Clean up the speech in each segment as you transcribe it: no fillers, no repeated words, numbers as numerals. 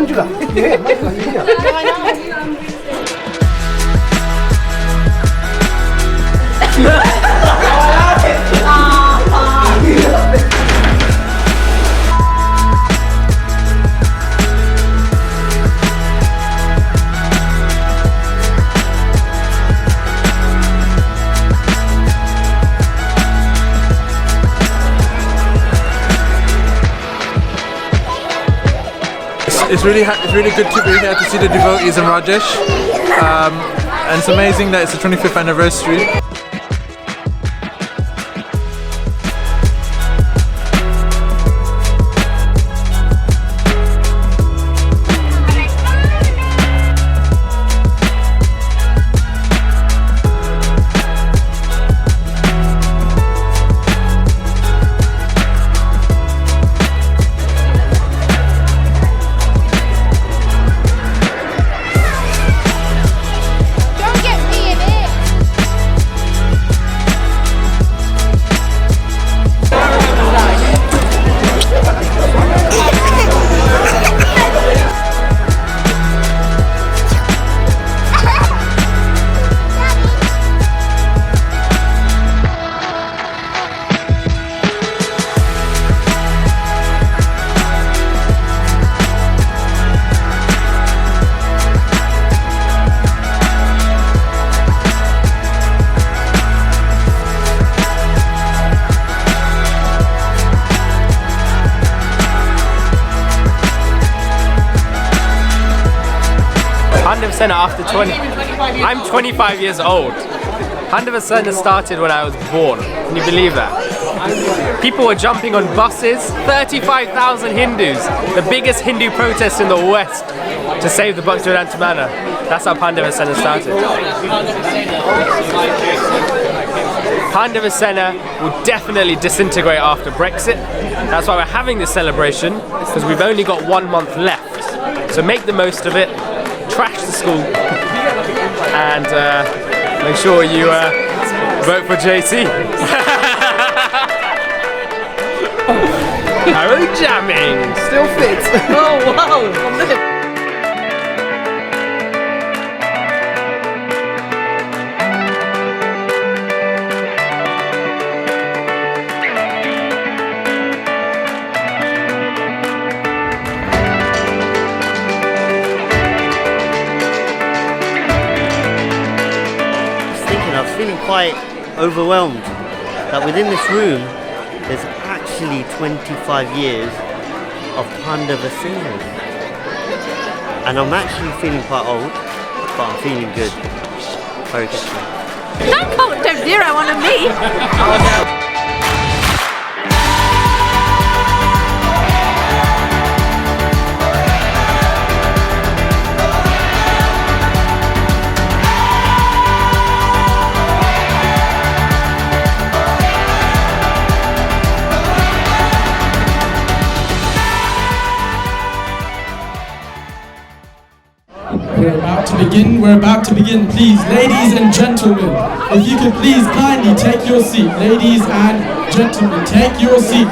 Pun juga. It's really good to be here to see the devotees in Rajesh, and it's amazing that it's the 25th anniversary. Pandava Sena after 20. I'm 25 years old. Pandava Sena started when I was born. Can you believe that? People were jumping on buses. 35,000 Hindus. The biggest Hindu protest in the West to save the Bhaktivedanta Manor. That's how Pandava Sena started. Pandava Sena will definitely disintegrate after Brexit. That's why we're having this celebration, because we've only got 1 month left. So make the most of it. Trash the school and make sure you vote for JC. Arrow jamming, still fit. Oh wow! I was feeling quite overwhelmed that within this room there's actually 25 years of Pandava Sena, and I'm actually feeling quite old, but I'm feeling good. Very good. Don't zero on me. We're about to begin, please, ladies and gentlemen, if you could please kindly take your seat. Ladies and gentlemen, take your seat.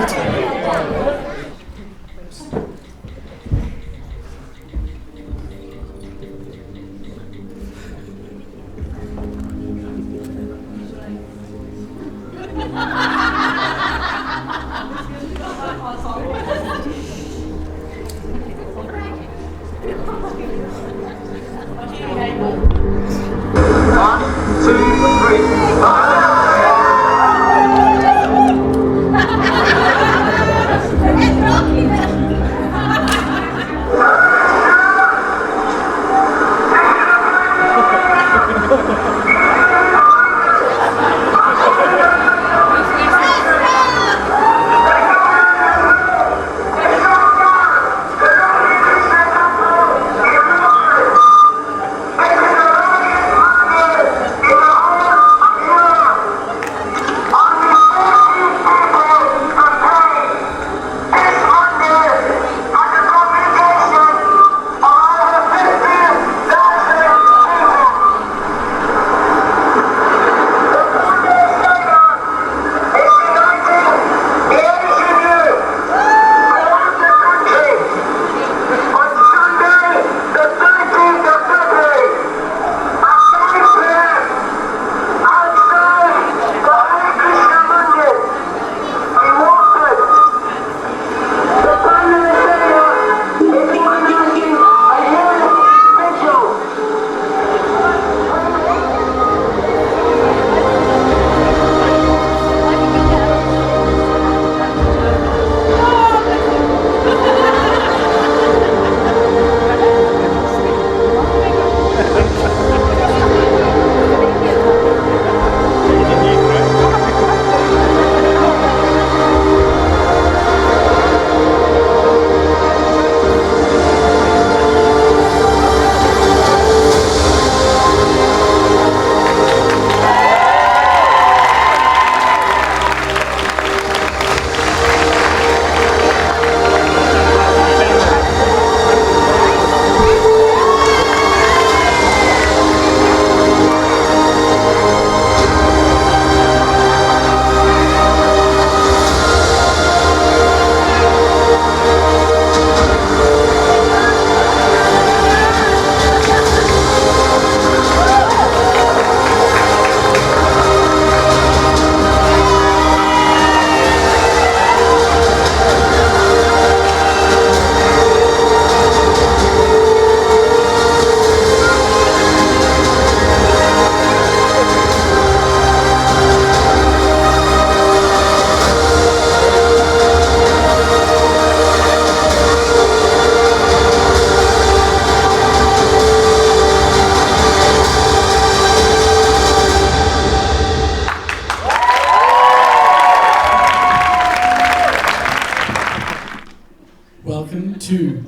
to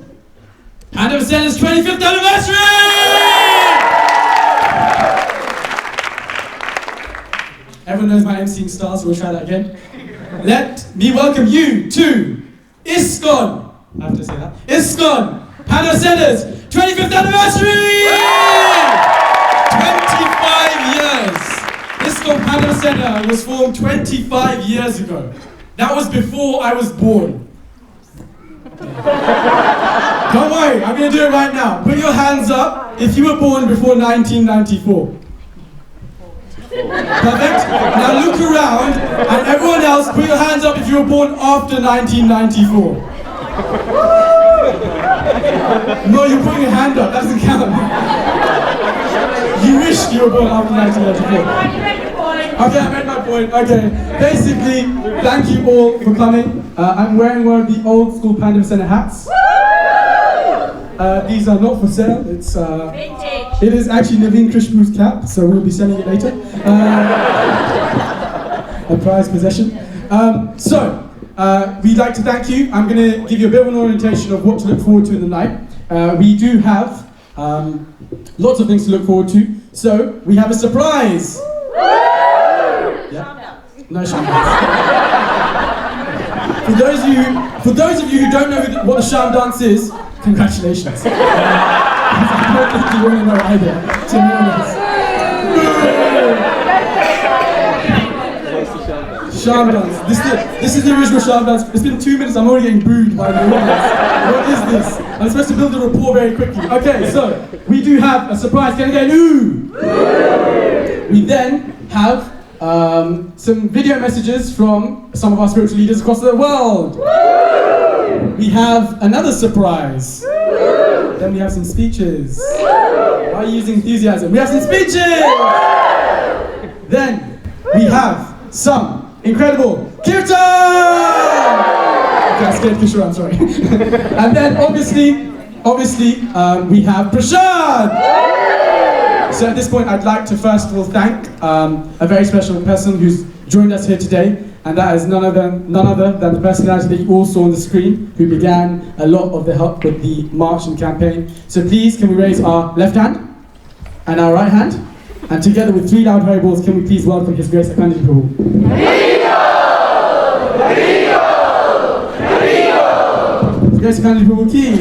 Pandava Sena's 25th anniversary! Everyone knows my emceeing style, so we'll try that again. Let me welcome you to ISKCON. I have to say that. ISKCON, Pandava Sena's 25th anniversary! 25 years! ISKCON Pandava Sena was formed 25 years ago. That was before I was born. Don't worry, I'm going to do it right now. Put your hands up if you were born before 1994. Perfect? Now look around, and everyone else, put your hands up if you were born after 1994. No, you're putting your hand up, that doesn't count. You wish you were born after 1994. Okay, I made my point. Okay, basically, thank you all for coming. I'm wearing one of the old school Pandava Sena hats. These are not for sale. It is actually Naveen Krishna's cap, so we'll be selling it later. A prized possession. We'd like to thank you. I'm going to give you a bit of an orientation of what to look forward to in the night. We do have lots of things to look forward to. So we have a surprise. Yeah. No sham. For those of you who don't know what the sham dance is, congratulations. I don't think you want to know either, to be honest. Sham dance. This is the original sham dance. It's been 2 minutes, I'm already getting booed by the audience. What is this? I'm supposed to build a rapport very quickly. Okay, so we do have a surprise. Can I get an ooh? We then have some video messages from some of our spiritual leaders across the world. We have another surprise. Then we have some speeches. Why are you using enthusiasm? We have some speeches! Then we have some incredible kirtan! Okay, I scared Kishore, I'm sorry. And then obviously, we have prashad! So at this point, I'd like to first of all thank a very special person who's joined us here today, and that is none other than the personality that you all saw on the screen, who began a lot of the help with the march and campaign. So please, can we raise our left hand and our right hand, and together with 3 loud haribols, can we please welcome His Grace Akandi Prabhu. His Grace Akandi Prabhu ki.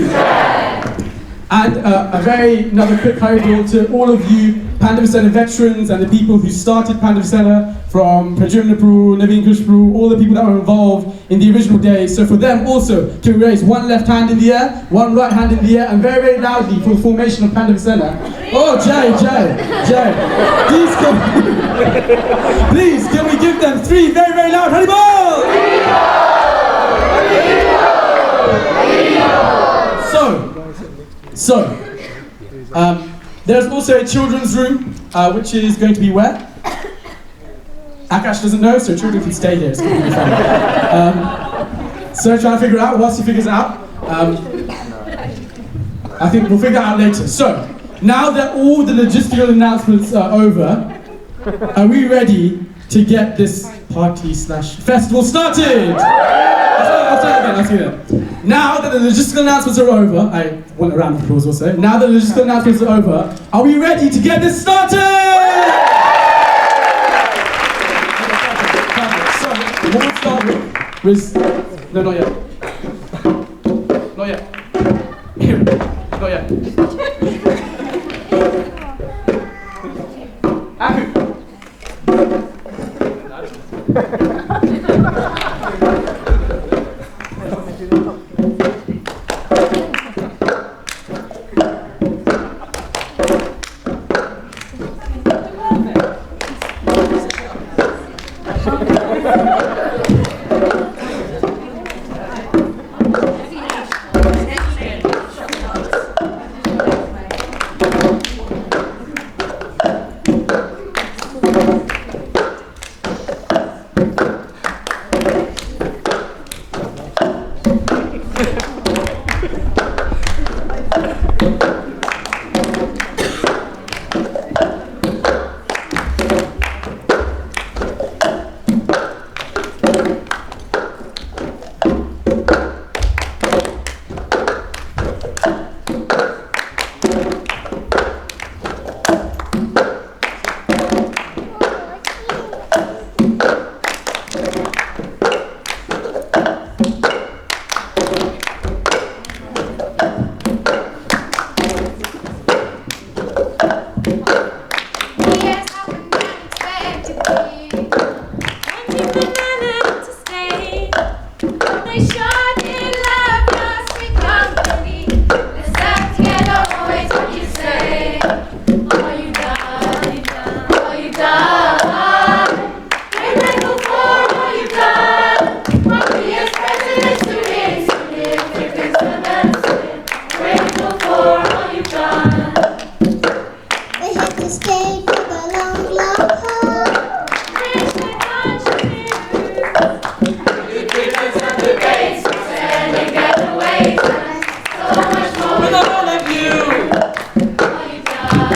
And another quick haribol to all of you Pandava Sena veterans and the people who started Pandava Sena, from Pradyumna Prabhu, Naveen Krishna Prabhu, all the people that were involved in the original days. So for them also, can we raise one left hand in the air, one right hand in the air, and very, very loudly for the formation of Pandava Sena. Oh, Jai. Please, can we give them 3 very, very loud haribol? So, there's also a children's room, which is going to be where? Akash doesn't know, so children can stay here. It's going to be fun. So trying to figure it out. Whilst he figures it out, I think we'll figure it out later. So, now that all the logistical announcements are over, are we ready to get this party/festival started? I'll say it again. Now that the logistical announcements are over, I want a round of applause also. Now that the logistical announcements are over, are we ready to get this started? So, what we'll start with... No, not yet. Not yet. Not yet. Aku! done. We're grateful for all you've done. From the years presidents to insignificant servants. Grateful for all you've done. We have to stay for the long, long haul. Praise the country. You keep us on the gates, standing getaways, so much more. With all of you. All you've done,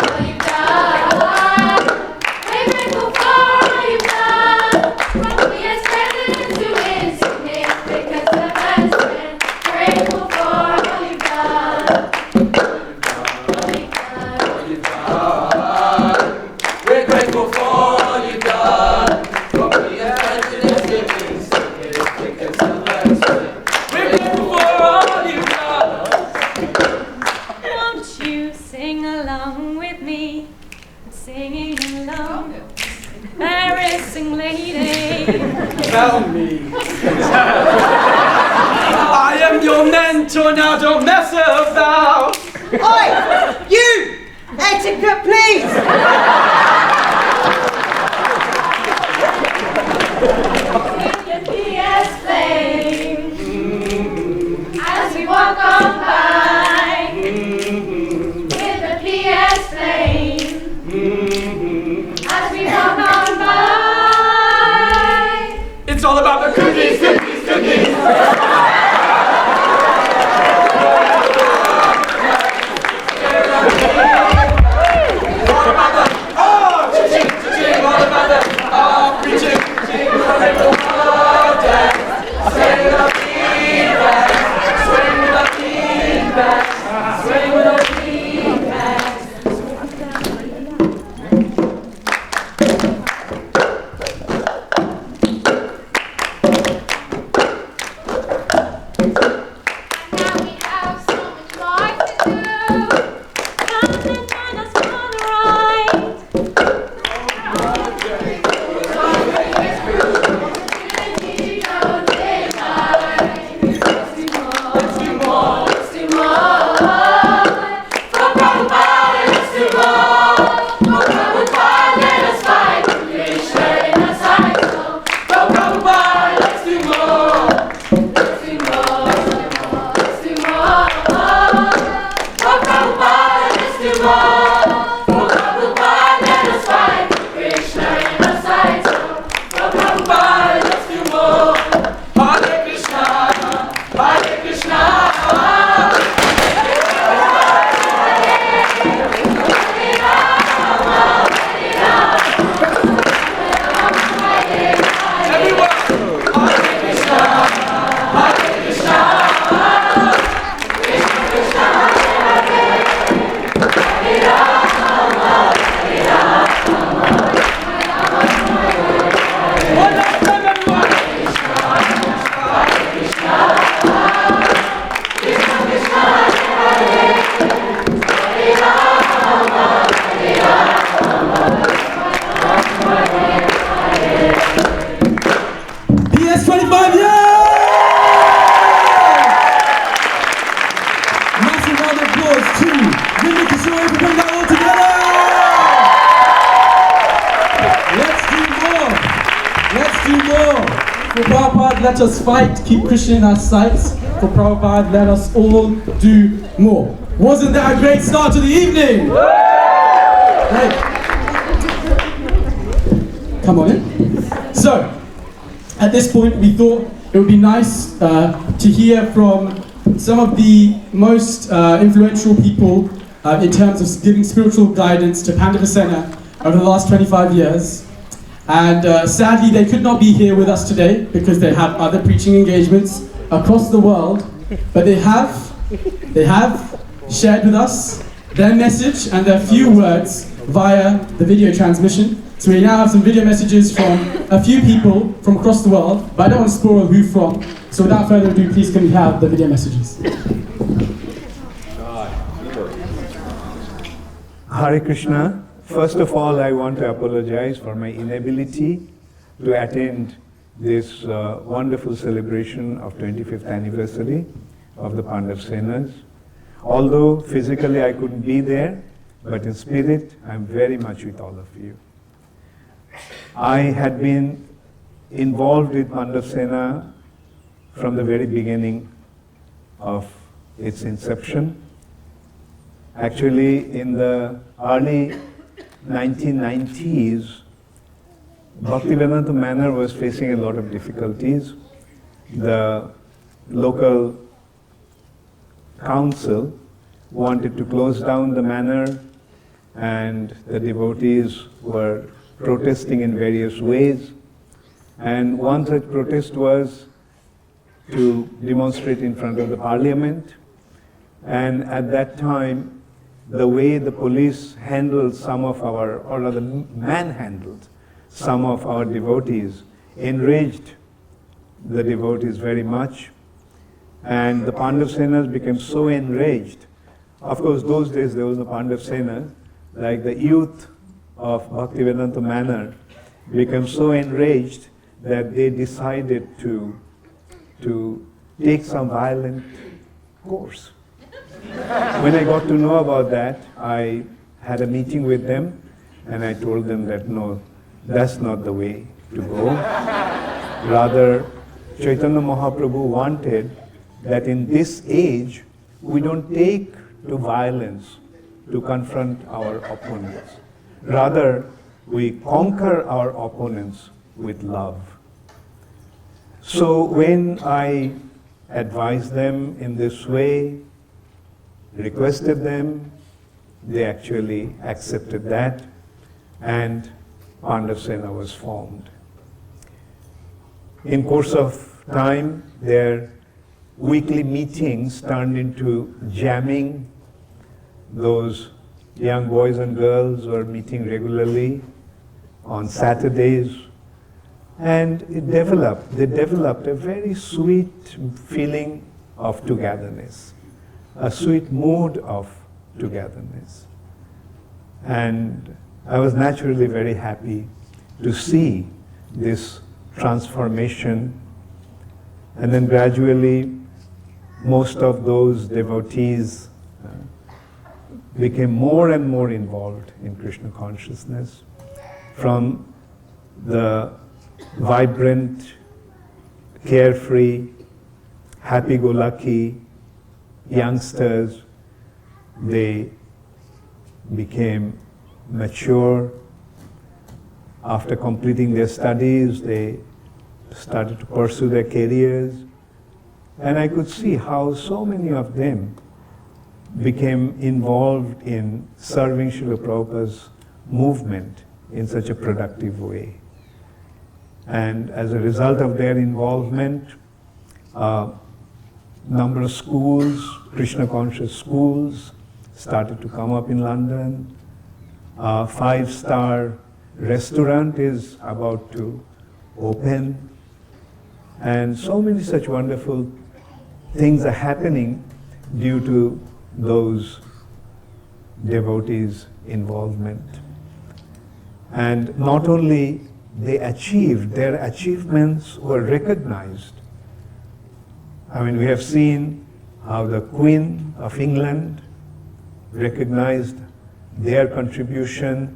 all you've done. We're grateful for all you've done. From the ex-presidents to insignificant servants, grateful for all you've done. We're grateful for all you've done. From the presidents to insignificant servants. We're grateful for all you've done. Won't you sing along with me? Singing along, embarrassing lady. Tell me. I am your mentor, now don't mess about. Oi! You! Etiquette, please! The PS flame as we walk on by. With the PS flame as we walk on by. It's all about the cookies, cookies, cookies. All about the cha-ching, cha-ching. All about the preaching, preaching. Swing the water, swing the feedback, swing the feedback, swing the feedback. Now we have so much more to do. Come and join us for the ride. PS 25, yeah! Massive round of applause to Linda Kishore for putting that all together! Let's do more! For Prabhupada, let us fight, keep Krishna in our sights. For Prabhupada, let us all do more. Wasn't that a great start to the evening? Hey. Come on in. So, at this point, we thought it would be nice to hear from some of the most influential people in terms of giving spiritual guidance to Pandava Sena over the last 25 years. And sadly, they could not be here with us today because they have other preaching engagements across the world. But they have shared with us their message and their few words via the video transmission. So we now have some video messages from a few people from across the world, but I don't want to spoil who from. So without further ado, please can we have the video messages? Hare Krishna. First of all, I want to apologize for my inability to attend this wonderful celebration of 25th anniversary of the Pandava Senas. Although physically I couldn't be there, but in spirit, I'm very much with all of you. I had been involved with Pandava Sena from the very beginning of its inception. Actually, in the early 1990s, Bhaktivedanta Manor was facing a lot of difficulties. The local council wanted to close down the manor, and the devotees were protesting in various ways. And one such protest was to demonstrate in front of the parliament. And at that time, the way the police handled some of our, or rather manhandled some of our devotees, enraged the devotees very much. And the Pandava Senas became so enraged. Of course, those days there was no Pandava Sena. Like the youth of Bhaktivedanta Manor became so enraged that they decided to take some violent course. When I got to know about that, I had a meeting with them, and I told them that no, that's not the way to go. Rather, Chaitanya Mahaprabhu wanted that in this age, we don't take to violence to confront our opponents. Rather, we conquer our opponents with love. So when I advised them in this way, requested them, they actually accepted that, and Pandava Sena was formed. In course of time, their weekly meetings turned into jamming. Those young boys and girls were meeting regularly on Saturdays, and they developed a very sweet feeling of togetherness, a sweet mood of togetherness. And I was naturally very happy to see this transformation. And then gradually, most of those devotees became more and more involved in Krishna consciousness. From the vibrant, carefree, happy-go-lucky youngsters, they became mature. After completing their studies, they started to pursue their careers. And I could see how so many of them became involved in serving Srila Prabhupada's movement in such a productive way. And as a result of their involvement, number of schools, Krishna conscious schools, started to come up in London. A 5-star restaurant is about to open. And so many such wonderful things are happening due to those devotees' involvement. And not only they achieved, their achievements were recognized. I mean, we have seen how the Queen of England recognized their contribution.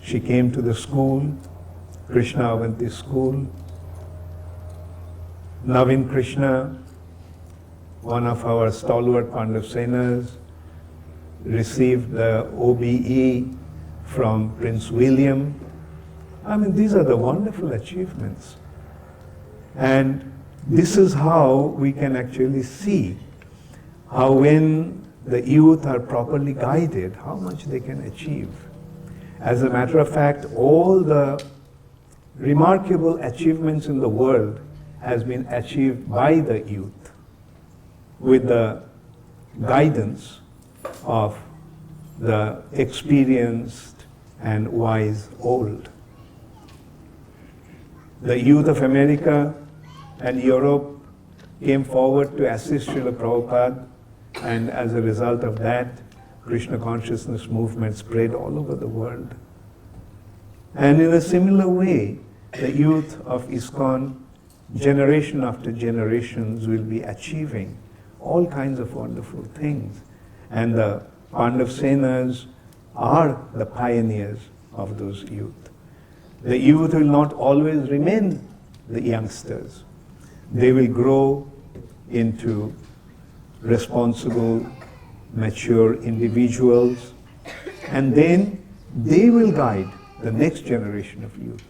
She came to the school, Krishna Avanti school. Navin Krishna, one of our stalwart Pandava Senas, received the OBE from Prince William. I mean, these are the wonderful achievements. And this is how we can actually see how when the youth are properly guided, how much they can achieve. As a matter of fact, all the remarkable achievements in the world has been achieved by the youth with the guidance of the experienced and wise old. The youth of America and Europe came forward to assist Srila Prabhupada, and as a result of that, Krishna consciousness movement spread all over the world. And in a similar way, the youth of ISKCON, generation after generations, will be achieving all kinds of wonderful things. And the Pandava Senas are the pioneers of those youth. The youth will not always remain the youngsters. They will grow into responsible, mature individuals, and then they will guide the next generation of youth.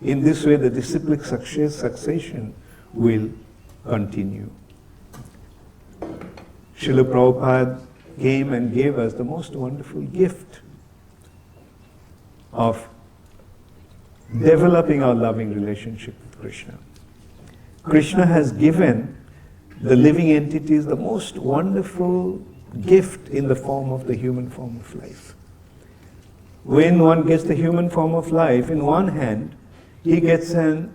In this way, the disciplic succession will continue. Srila Prabhupada came and gave us the most wonderful gift of developing our loving relationship with Krishna. Krishna has given the living entities the most wonderful gift in the form of the human form of life. When one gets the human form of life, in one hand, he gets an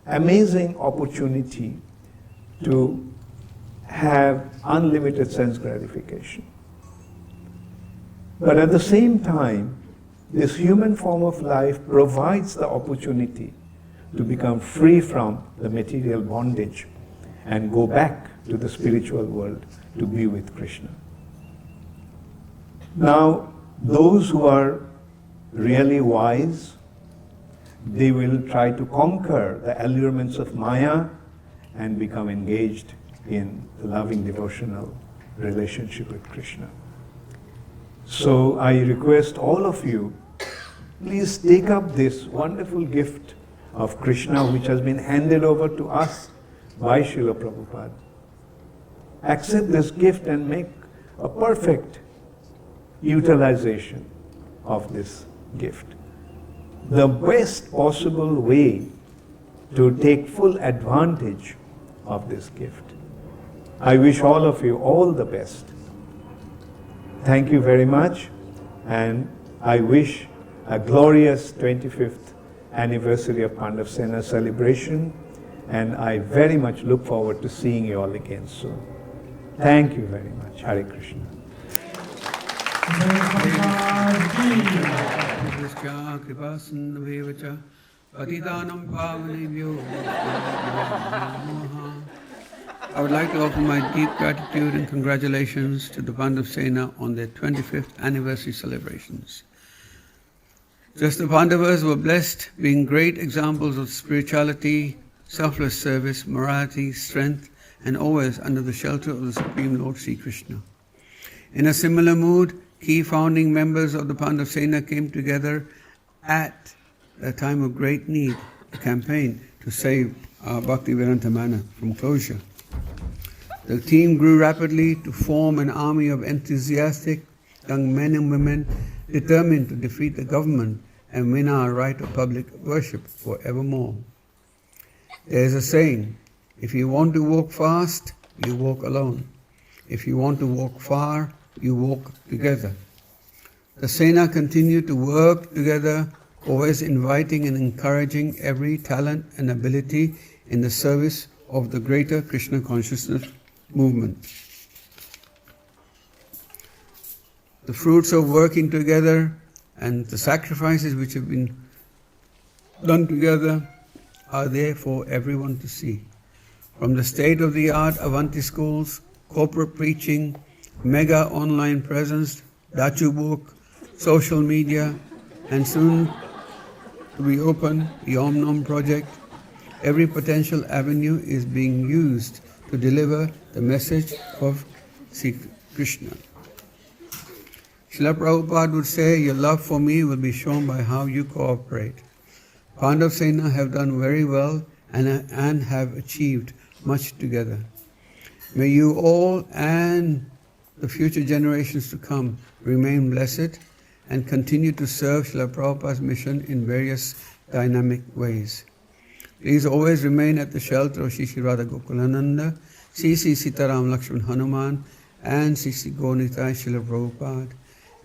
amazing opportunity to have unlimited sense gratification. But at the same time, this human form of life provides the opportunity to become free from the material bondage and go back to the spiritual world to be with Krishna. Now, those who are really wise, they will try to conquer the allurements of Maya and become engaged in the loving devotional relationship with Krishna. So I request all of you, please take up this wonderful gift of Krishna which has been handed over to us by Srila Prabhupada. Accept this gift and make a perfect utilization of this gift. The best possible way to take full advantage of this gift. I wish all of you all the best. Thank you very much, and I wish a glorious 25th anniversary of Pandava Sena celebration, and I very much look forward to seeing you all again soon. Thank you very much. Hare Krishna. I would like to offer my deep gratitude and congratulations to the Pandava Sena on their 25th anniversary celebrations. Just the Pandavas were blessed, being great examples of spirituality, selfless service, morality, strength, and always under the shelter of the Supreme Lord Sri Krishna. In a similar mood, key founding members of the Pandava Sena came together at a time of great need, a campaign to save our Bhaktivedanta Mana from closure. The team grew rapidly to form an army of enthusiastic young men and women determined to defeat the government and win our right of public worship forevermore. There is a saying, if you want to walk fast, you walk alone. If you want to walk far, you walk together. The Sena continued to work together, always inviting and encouraging every talent and ability in the service of the greater Krishna consciousness movement. The fruits of working together and the sacrifices which have been done together are there for everyone to see. From the state-of-the-art Avanti schools, corporate preaching, mega online presence, Dachu book, social media, and soon to be open, the Om Nom project, every potential avenue is being used to deliver the message of Sri Krishna. Srila Prabhupada would say, your love for me will be shown by how you cooperate. Pandava Sena have done very well and have achieved much together. May you all and the future generations to come remain blessed and continue to serve Srila Prabhupada's mission in various dynamic ways. Please always remain at the shelter of Shri Radha Gokulananda, Sri Sitaram Lakshman Hanuman, and Sri Gauranitai Srila Prabhupada,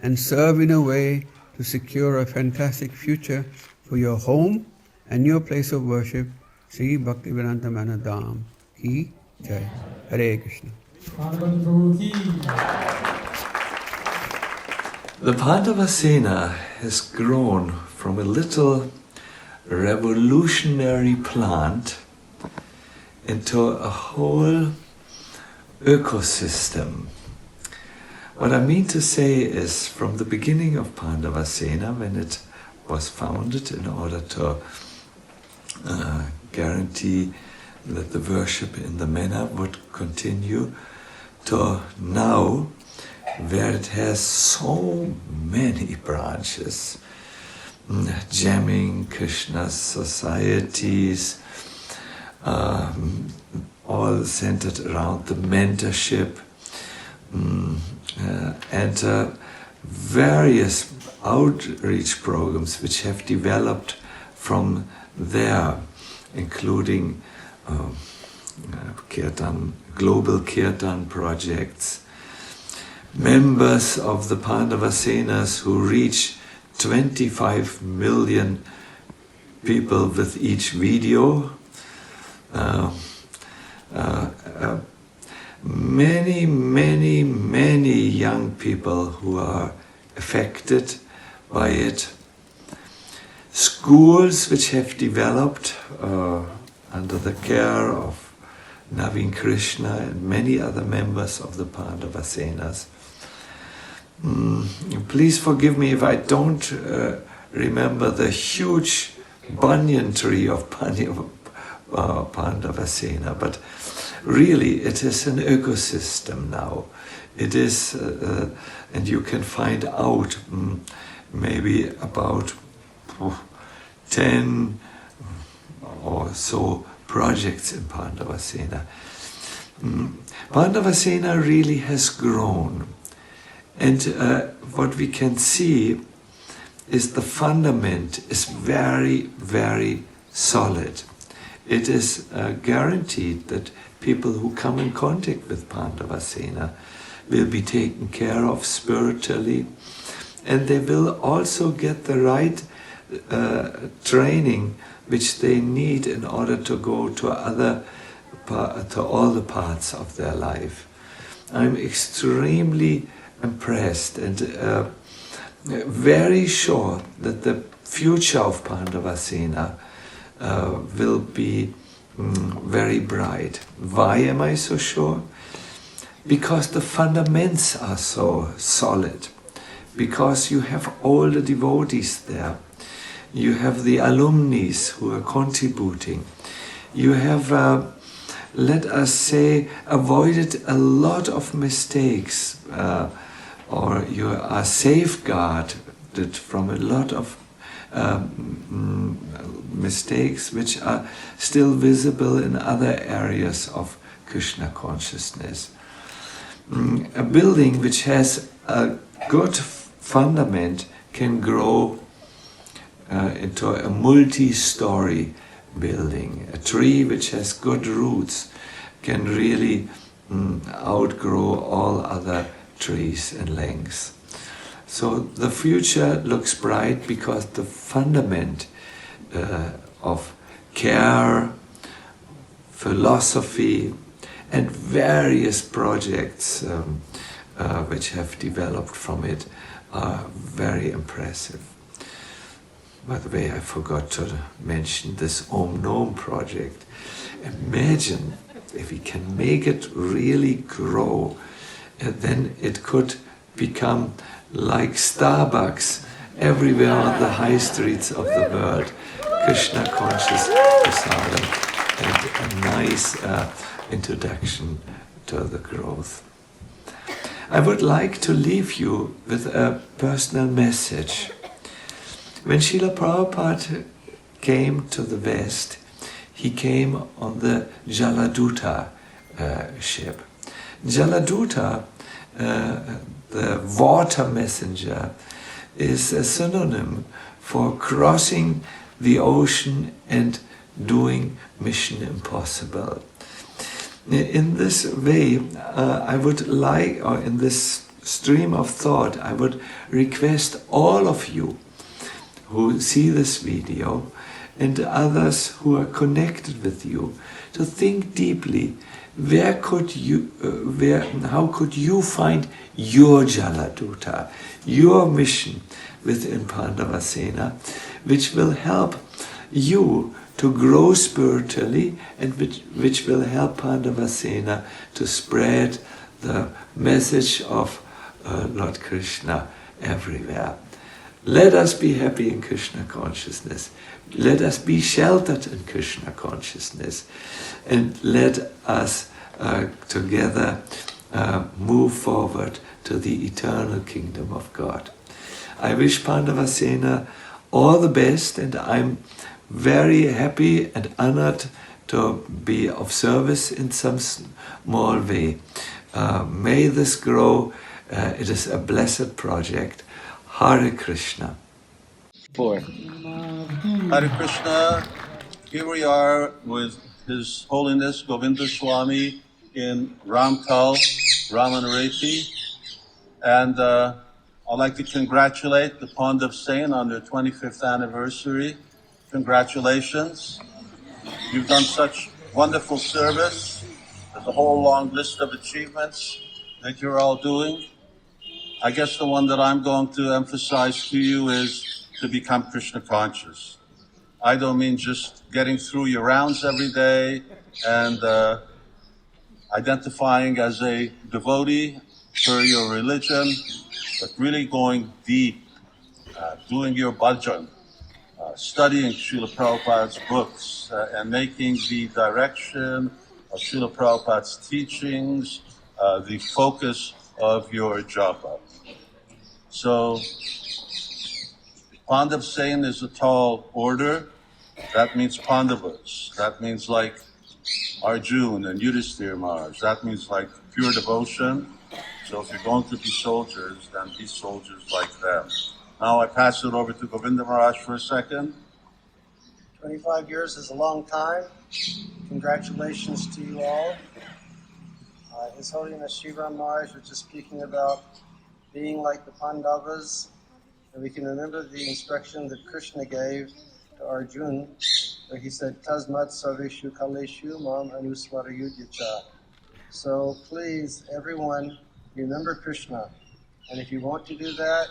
and serve in a way to secure a fantastic future for your home and your place of worship, Sri Bhaktivedanta Mana Dham Ki Jai. Hare Krishna. The Pandava Sena has grown from a little revolutionary plant into a whole ecosystem What I mean to say is, from the beginning of Pandava Sena, when it was founded in order to guarantee that the worship in the manor would continue, to now, where it has so many branches, jamming, Krishna societies, all centered around the mentorship, and various outreach programs which have developed from there, including Kirtan, global Kirtan projects, members of the Pandava Senas who reach 25 million people with each video, many young people who are affected by it, schools which have developed under the care of Naveen Krishna and many other members of the Pandava Senas. Please forgive me if I don't remember the huge banyan tree of Pandava Sena, but really it is an ecosystem now. It is, and you can find out maybe about 10 or so projects in Pandava Sena. Pandava Sena really has grown, and what we can see is the fundament is very, very solid. It is guaranteed that people who come in contact with Pandava Sena will be taken care of spiritually, and they will also get the right training which they need in order to go to all the parts of their life. I'm extremely impressed and very sure that the future of Pandava Sena will be very bright. Why am I so sure? Because the fundamentals are so solid. Because you have all the devotees there. You have the alumni who are contributing. You have, let us say, avoided a lot of mistakes, or you are safeguarded from a lot of mistakes which are still visible in other areas of Krishna consciousness. A building which has a good fundament can grow into a multi-story building. A tree which has good roots can really outgrow all other trees in length. So the future looks bright because the fundament of care, philosophy, and various projects which have developed from it are very impressive. By the way, I forgot to mention this Om Nom project. Imagine if we can make it really grow, then it could become like Starbucks everywhere on the high streets of the world. Krishna conscious prasadam, and a nice introduction to the growth. I would like to leave you with a personal message. When Srila Prabhupada came to the West, he came on the Jaladuta ship. Jaladuta, the water messenger, is a synonym for crossing the ocean and doing Mission Impossible. In this way, I would like, or in this stream of thought, I would request all of you who see this video and others who are connected with you to think deeply. How could you find your Jaladuta, your mission within Pandava Sena, which will help you to grow spiritually and which will help Pandava Sena to spread the message of Lord Krishna everywhere. Let us be happy in Krishna consciousness. Let us be sheltered in Krishna consciousness. And let us together move forward to the eternal kingdom of God. I wish Pandava Sena all the best, and I'm very happy and honored to be of service in some small way. May this grow. It is a blessed project. Hare Krishna. Hare Krishna. Here we are with His Holiness Govinda Swami in Ramkal, Ramanareti. And I'd like to congratulate the Pandava Sena on their 25th anniversary. Congratulations. You've done such wonderful service. There's a whole long list of achievements that you're all doing. I guess the one that I'm going to emphasize to you is to become Krishna conscious. I don't mean just getting through your rounds every day and identifying as a devotee for your religion, but really going deep, doing your bhajan, studying Srila Prabhupada's books, and making the direction of Srila Prabhupada's teachings the focus of your japa. So, Pandava Sena is a tall order. That means Pandavas. That means like Arjun and Yudhishthira Maharaj. That means like pure devotion. So if you're going to be soldiers, then be soldiers like them. Now I pass it over to Govinda Maharaj for a second. 25 years is a long time. Congratulations to you all. His Holiness Shiva Maharaj was just speaking about being like the Pandavas. And we can remember the instruction that Krishna gave to Arjun, where he said, Tasmat Sarveshu Kaleshu Mam Anuswarayudyacha. So please, everyone, remember Krishna. And if you want to do that,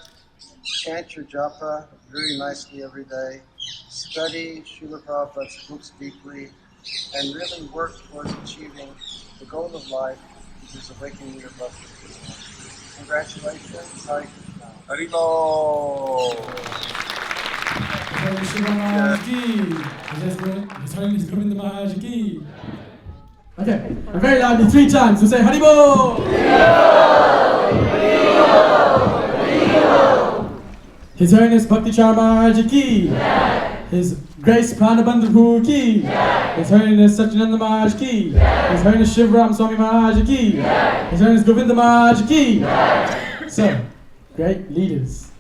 chant your japa very nicely every day. Study Srila Prabhupada's books deeply, and really work towards achieving the goal of life, which is awakening your love for Krishna. Congratulations. Hare Krishna. Haribol! Okay, and very loudly 3 times, we'll say Haribol! His Holiness Bhakti Char Maharaj ki, His Grace Pranabandhu ki, His Holiness Satyananda Maharaj ki, His Holiness Shivram Swami Maharaj ki, His Holiness Govinda Maharaj ki. So, great leaders.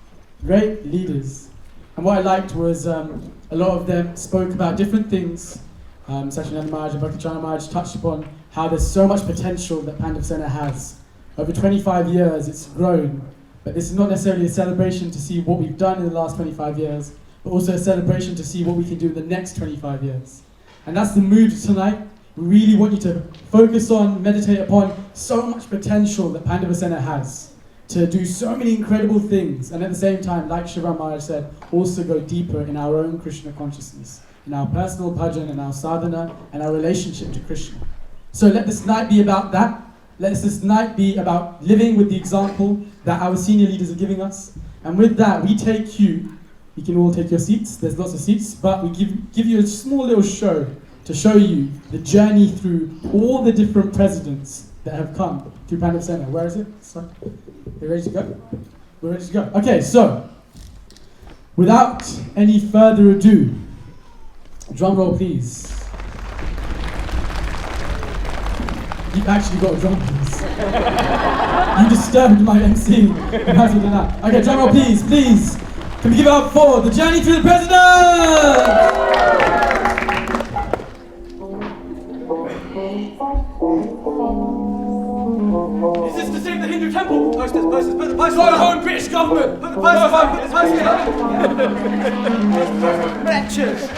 And what I liked was a lot of them spoke about different things. Satyananda Maharaj and Bhakti Char Maharaj touched upon how there's so much potential that Pandava Sena has. Over 25 years it's grown, but this is not necessarily a celebration to see what we've done in the last 25 years, but also a celebration to see what we can do in the next 25 years. And that's the mood tonight. We really want you to focus on, meditate upon so much potential that Pandava Sena has to do so many incredible things, and at the same time, like Shiva Maharaj said, also go deeper in our own Krishna consciousness, in our personal bhajan, in our sadhana, and our relationship to Krishna. So let this night be about that. Let this night be about living with the example that our senior leaders are giving us. And with that, we take you can all take your seats, there's lots of seats, but we give you a small little show to show you the journey through all the different presidents that have come through Pandava Sena. Where is it? Sorry. Are you ready to go? We're ready to go. Okay, so, without any further ado, drum roll please. You actually got a drum please. You disturbed my MC. Okay, drum roll please, please. Can we give it up for the journey through the president? Is this to save the Hindu temple? Posters, put the posters. Go home, British government. Put the posters on, put the posters on. Lectures.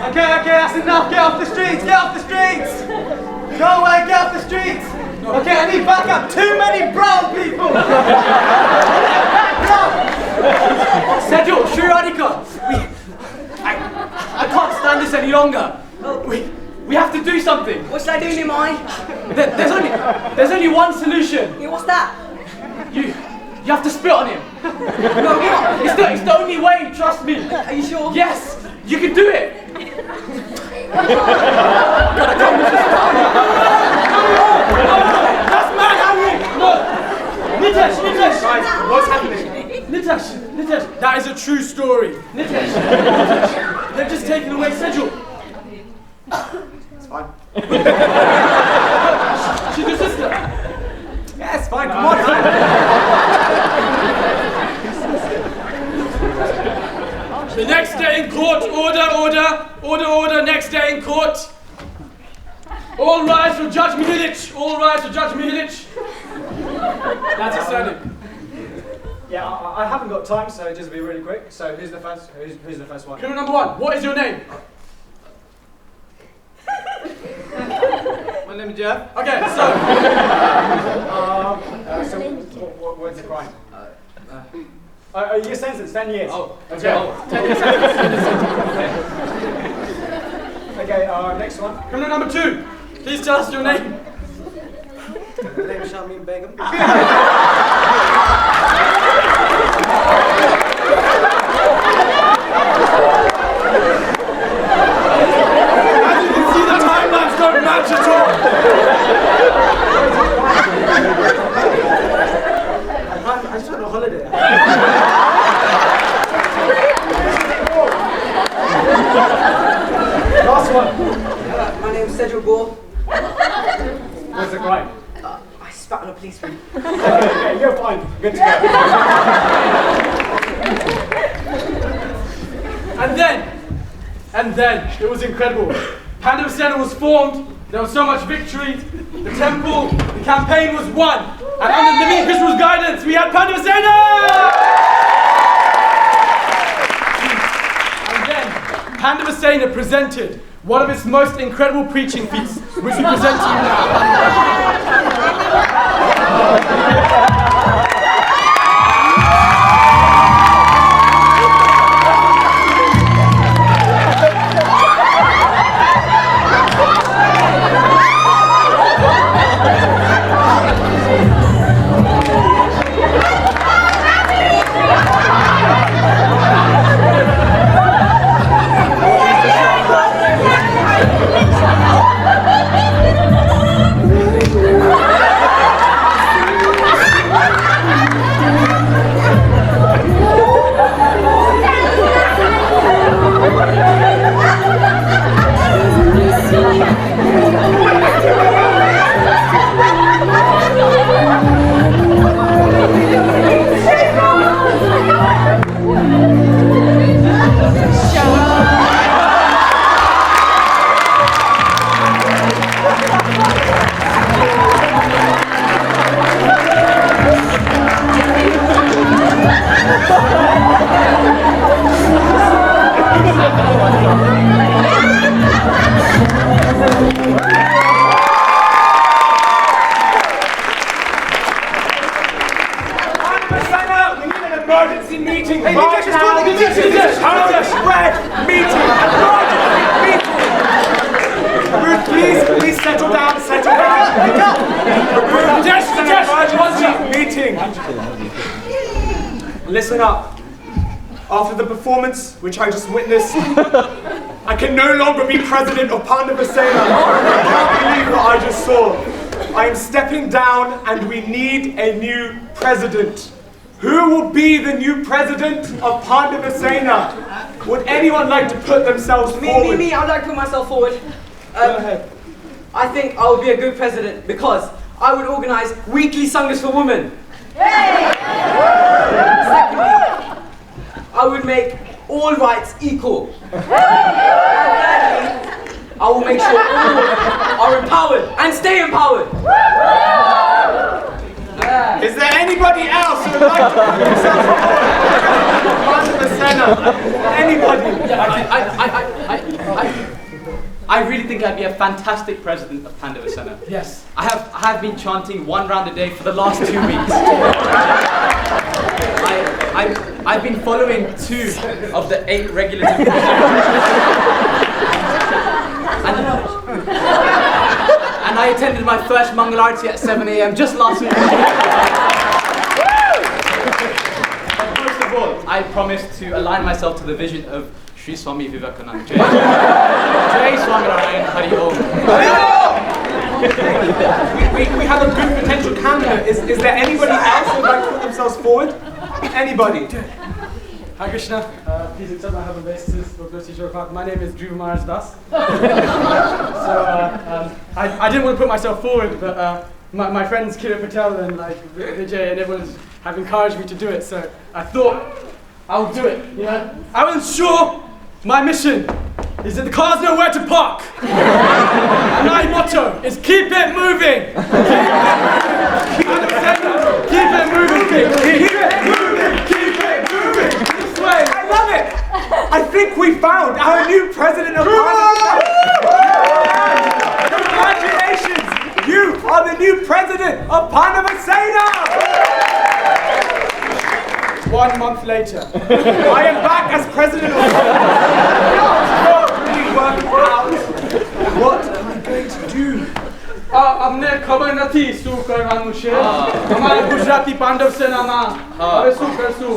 Okay, that's enough. Get off the streets. Get off the streets. Go away. Get off the streets. Okay, I need backup. Too many brown people. Sergio, Sri Radhika, I can't stand this any longer. We have to do something. What's that doing, Nimai? There's only one solution. Yeah, what's that? You have to spit on him. No, what? It's the only way, trust me. Are you sure? Yes, you can do it. That's mad, Harry! No! Nitesh! Guys, what's happening? Nitesh, that is a true story. Nitesh, they've just taken away Sejal. It's fine. She's your sister. Yeah, it's fine. Come on. The next day in court, order, next day in court. All rise for Judge Milic. All rise for Judge Milic. That's his surname. Yeah, I haven't got time, so just be really quick. So who's the first? Who's the first one? Criminal number one. What is your name? My name is Jeff. Okay, so. What's the crime? You're sentenced 10 years. Oh, okay. Oh, 10 years sentence. Okay, next one. Criminal number two. Please tell us your name. My name is Shamim Begum. As you can see, the timelines don't match at all. I just went on holiday. Last one. My name is Sejal Gore. What's the crime? I spat on a policeman. Okay, you're fine. Good to go. And then, it was incredible. Pandava Sena was formed, there was so much victory, the temple, the campaign was won. And under Naveen Krishna's guidance, we had Pandava Sena! And then, Pandava Sena presented one of its most incredible preaching feats, which we present to you now. Emergency meeting. Hey, Nitesh, just call the Ruth, please settle down. Meeting. Listen up. After the performance, which I just witnessed, I can no longer be president of Pandava Sena. I can't believe what I just saw. I am stepping down and we need a new president. Who will be the new president of Pandava Sena? Would anyone like to put themselves forward? Me, I'd like to put myself forward. Go ahead. I think I would be a good president because I would organise weekly sanghas for women. Secondly, I would make all rights equal. And thirdly, I will make sure all women are empowered and stay empowered. Is there anybody else who would like to put themselves forward? Pandava Sena. Anybody? I really think I'd be a fantastic president of Pandava Sena. Yes. I have been chanting 1 round a day for the last 2 weeks. I've been following 2 of the 8 regulative and I attended my first Mangal Arati at 7 a.m. just last week. But most of all, I promised to align myself to the vision of Sri Swami Vivekananda. Jai Swaminarayan Hari Om. We have a good potential candidate. Is there anybody else who would like to put themselves forward? Anybody? Hi Krishna, please accept my humble obeisances for close to your heart. My name is Dhruva Maharaj Das. I didn't want to put myself forward, but my friends Kirat Patel and Vijay and everyone have encouraged me to do it, so I thought I'll do it. You know, I will ensure my mission is that the cars know where to park. And my motto is keep it moving. Keep it moving. Keep it moving. This way. I love it. I think we found our new president of Pandava. Congratulations! You are the new president of Pandava Sena. 1 month later, I am back as president of What am I going to do? हमने खबर न थी सु करवानु छे हमारा गुजराती पांडव सेना में अरे सु कर सु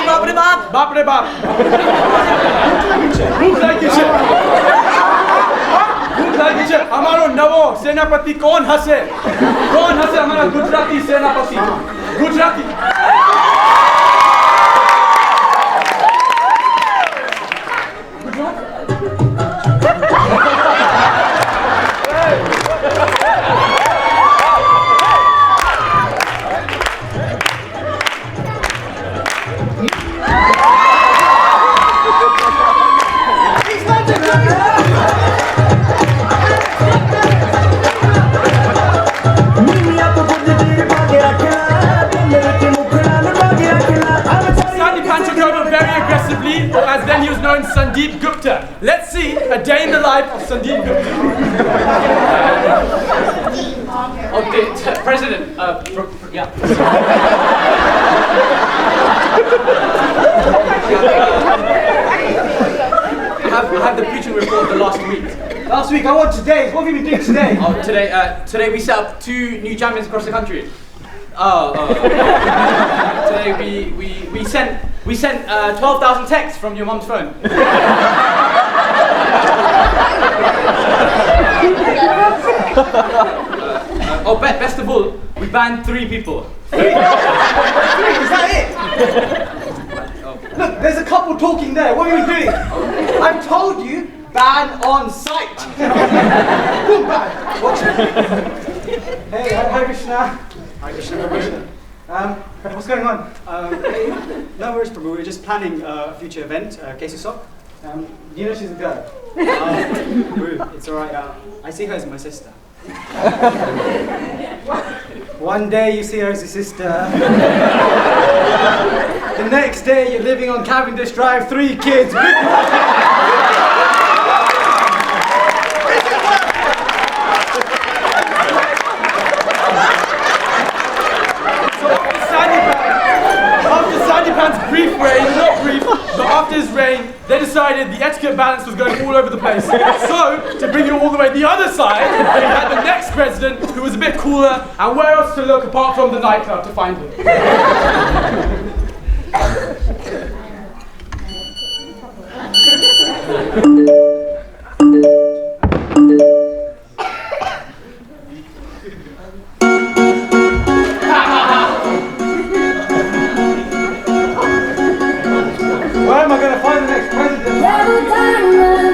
बाप रे बाप बाप रे बाप भूख लगी छे हमारो नवो सेनापति कौन हसे हमारा गुजराती सेनापति Gujarati as then he was known Sandeep Gupta. Let's see a day in the life of Sandeep Gupta. Okay, President, yeah. I have the preaching report of the last week. Last week, I want today. What have you been doing today? Oh, today we set up 2 new champions across the country. Today we sent 12,000 texts from your mum's phone. Best of all, we banned 3 people. 3? Is that it? Look, there's a couple talking there. What are you doing? I've told you, ban on sight. Watch me. Hey, hi Krishna. Hi Krishna. What's going on? No worries, Prabhu. We're just planning a future event, Casey Sock. You know she's a girl. It's alright. I see her as my sister. One day you see her as a sister. The next day you're living on Cavendish Drive, 3 kids. Brief reign, not brief, but after his reign, they decided the etiquette balance was going all over the place. So, to bring it all the way the other side, they had the next president who was a bit cooler, and where else to look apart from the nightclub to find him? Where am I going to find the next president? I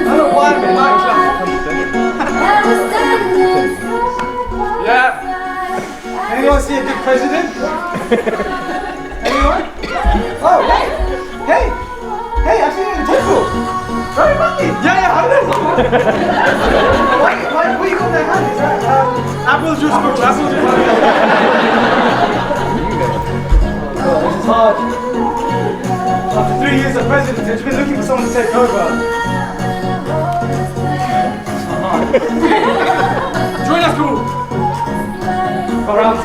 don't know why I'm in my class. Yeah. Anyone see a good president? Anyone? Oh, hey. Hey, I've seen you in the temple. Very funny. Yeah, I know. Why you got that hand? Is that Apple juice, bro. Apple juice. This is hard. After 3 years of presidency, I've been looking for someone to take over. Join us, bro. Around.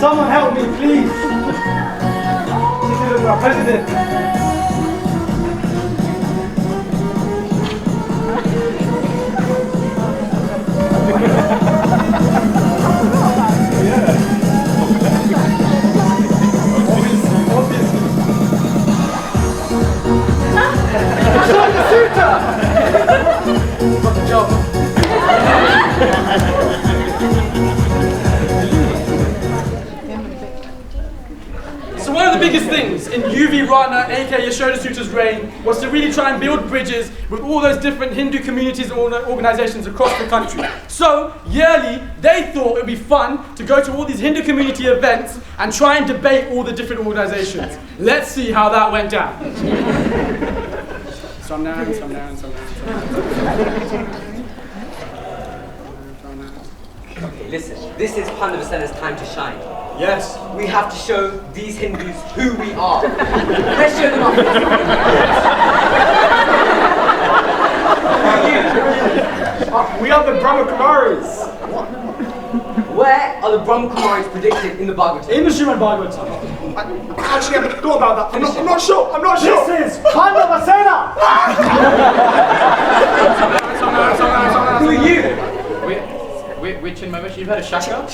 Someone help me, please. This is our president. So one of the biggest things in UV Rana, aka Yashoda Suta's reign, was to really try and build bridges with all those different Hindu communities and organizations across the country. So yearly, they thought it would be fun to go to all these Hindu community events and try and debate all the different organizations. Let's see how that went down. Some down. Okay, listen, this is Pandava Sena's time to shine. Yes. We have to show these Hindus who we are. Let's show them up. We are the Brahma Kumaris. Where are the Brahma Kumaris predicted in the Bhagavatam? In the Srimad Bhagavatam. I actually haven't thought about that. I'm not sure. This is Pandava Sena. Who are you? Which in my wish? You've heard of Shaka?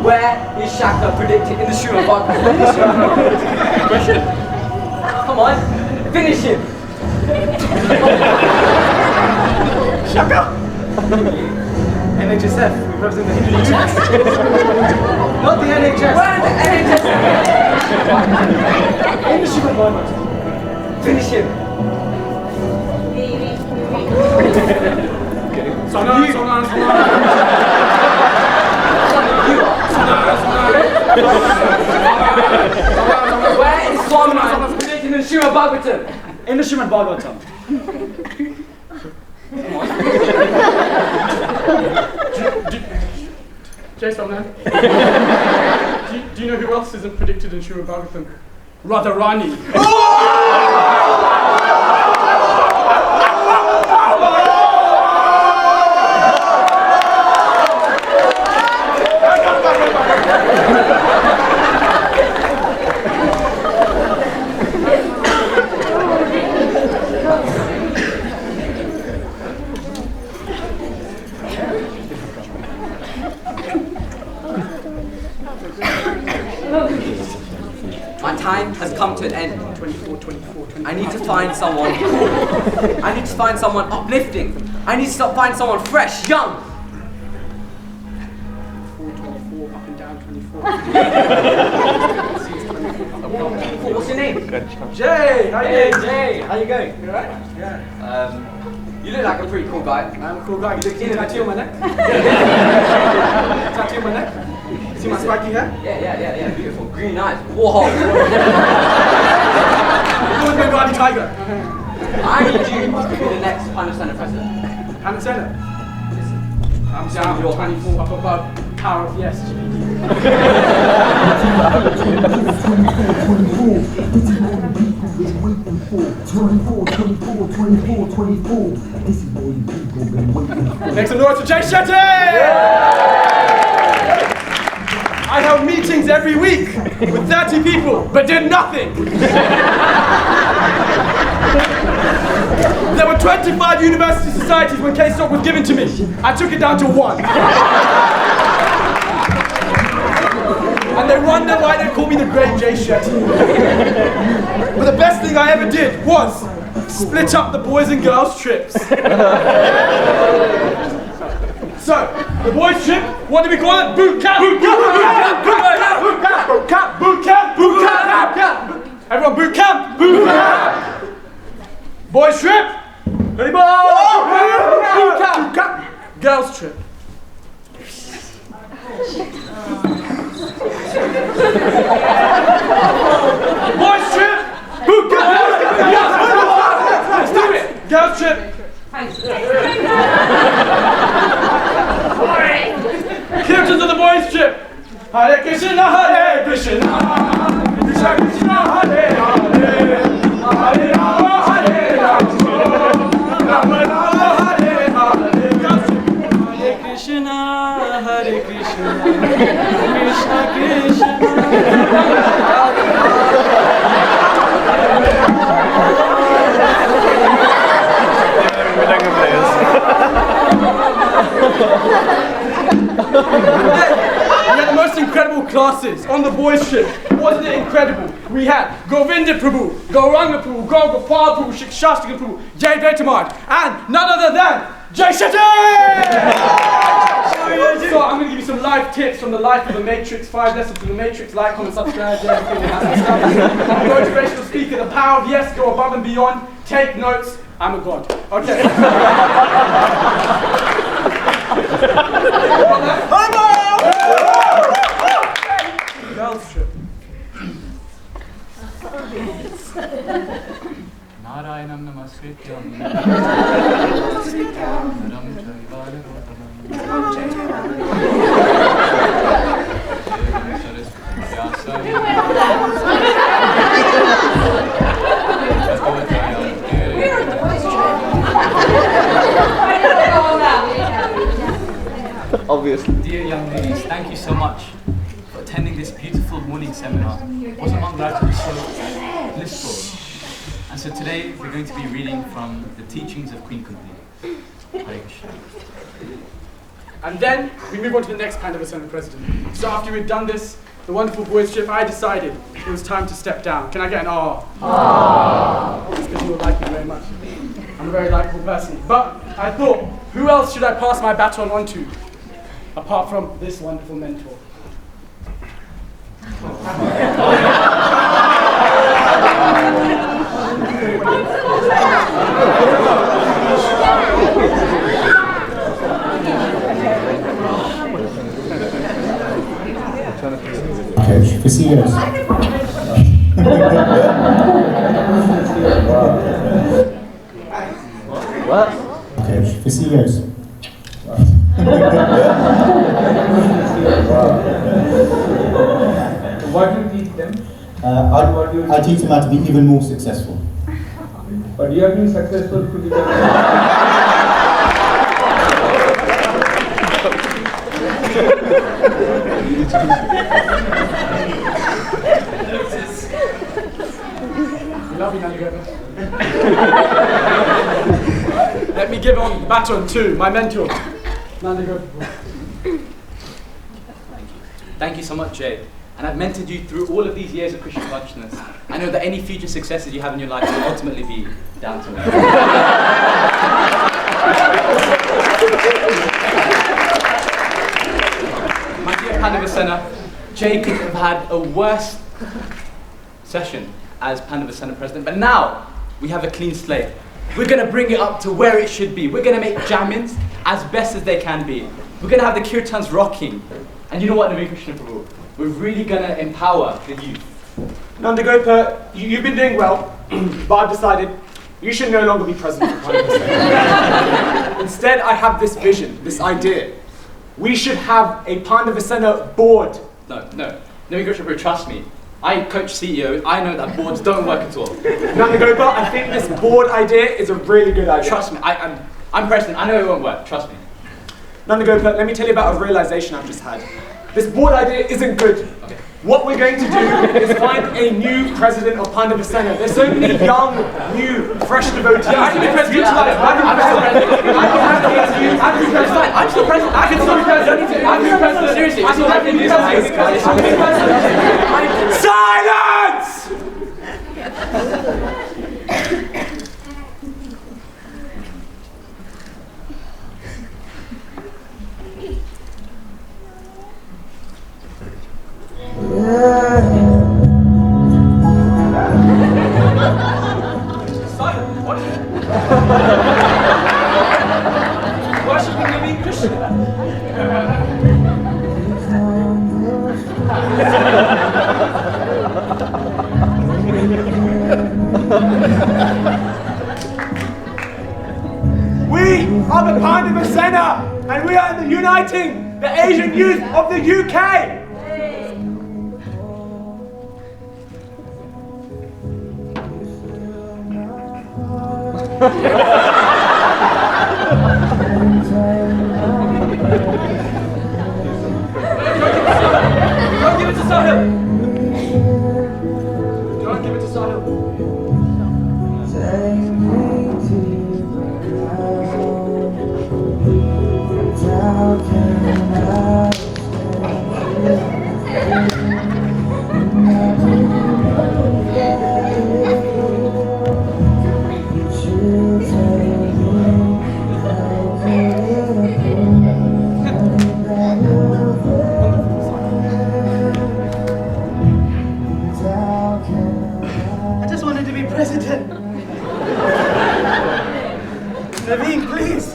Where is Shaka predicted in the Srimad Bhagavatam? Question? Come on, finish him. Shaka. NHSF. We represent the Hindu youth. Not the NHS. Where is the NHS? In the Srimad Bhagavatam. Finish him. Where is Swami predicted in the Srimad Bhagavatam? In the Srimad Bhagavatam. Jason, man. Do you know who else isn't predicted in Srimad Bhagavatam? Radharani. My time has come to an end. 24. I need to find someone cool. I need to find someone uplifting. I need to find someone fresh, young. 24, up and down 24. What's your name? Jay, how you doing? Jay, how you going? You alright? Yeah. You look like a pretty cool guy. I'm a cool guy. You look in a tattoo on my neck? Tattoo on my neck? See my spiky hair? Yeah, beautiful. Green eyes. Whoa. You're the Bengali tiger. I need you to be the next Pandava Sena president. Pandava Sena? I'm down 24 up above. Power of yes, Make some noise for Jay Shetty! I held meetings every week with 30 people, but did nothing. There were 25 university societies when K-Stock was given to me. I took it down to 1. And they wonder why they call me the Great Jay Shetty. But the best thing I ever did was split up the boys and girls trips. So, the boys trip, what do we call it? Boot camp! Boot camp! Boot camp! Boot camp! Boot camp! Boot camp! Boot camp! Everyone, boot camp! Boot camp! Boys trip! Ready, boys! Boot camp! Girls trip. Boys trip! Boot camp! Let's do it! Girls trip! Hare Krishna, Hare Krishna, Krishna Krishna, Hare Hare, Hare Rama, Hare Rama, Rama Rama, Hare Hare. Hare Krishna, Hare Krishna, Krishna Krishna. We had the most incredible classes on the boys' trip. Wasn't it incredible? We had Govinda Prabhu, Gauranga Prabhu, Gopal Prabhu, Shastri Prabhu, Jai Jaitamaj, and none other than Jai Shetty! So I'm going to give you some life tips from the life of the Matrix. 5 lessons from the Matrix. Like, comment, subscribe, everything that has stuff. I'm a motivational speaker. The power of yes, go above and beyond. Take notes. I'm a god. Okay. Girls trip. Narayanam namaskrityam Naram chaiva Obviously. Dear young ladies, thank you so much for attending this beautiful morning seminar. Wasn't long life to be so blissful. And so today we're going to be reading from the teachings of Queen Kunti. Hare Krishna. And then we move on to the next Pandava Sena president. So after we'd done this, the wonderful boys' trip, I decided it was time to step down. Can I get an ah? Ah. It's because you all like me very much. I'm a very likable person. But I thought, who else should I pass my baton on to? Apart from this wonderful mentor. Coach for CEOs. What? Coach for CEOs. What do you teach them? I teach them how to be even more successful. But you have been successful to become. Let me give on the baton to my mentor, Nanda. Thank you so much, Jay. And I've mentored you through all of these years of Christian consciousness. I know that any future successes you have in your life will ultimately be down to me. My dear Pandava Sena, Jay could have had a worse session as Pandava Sena president, but now we have a clean slate. We're going to bring it up to where it should be. We're going to make jamins as best as they can be. We're going to have the kirtans rocking. And you know what, Naveen Krishna Prabhu? We're really going to empower the youth. Nandagopa, you've been doing well, but I've decided you should no longer be president of Pandava Sena. Instead, I have this vision, this idea. We should have a Pandava Sena board. No. Naveen Krishna Prabhu, trust me. I coach CEOs. I know that boards don't work at all. Nandagopa, I think this board idea is a really good idea. Trust me. I'm president. I know it won't work. Trust me. Nandagopa, let me tell you about a realization I've just had. This board idea isn't good. Okay. What we're going to do is find a new president of Pandava Sena. There's so many young, new, fresh devotees. I can be president. I'm still president. I can still be president. I'm still president. Seriously, I'm still president. Silence! Worshipping Naveen Krishna. We are the Pandava Sena, and we are uniting the Asian youth of the UK. Don't give it to Sahil! Don't give it to Sahil. I just wanted to be president. Naveen, please.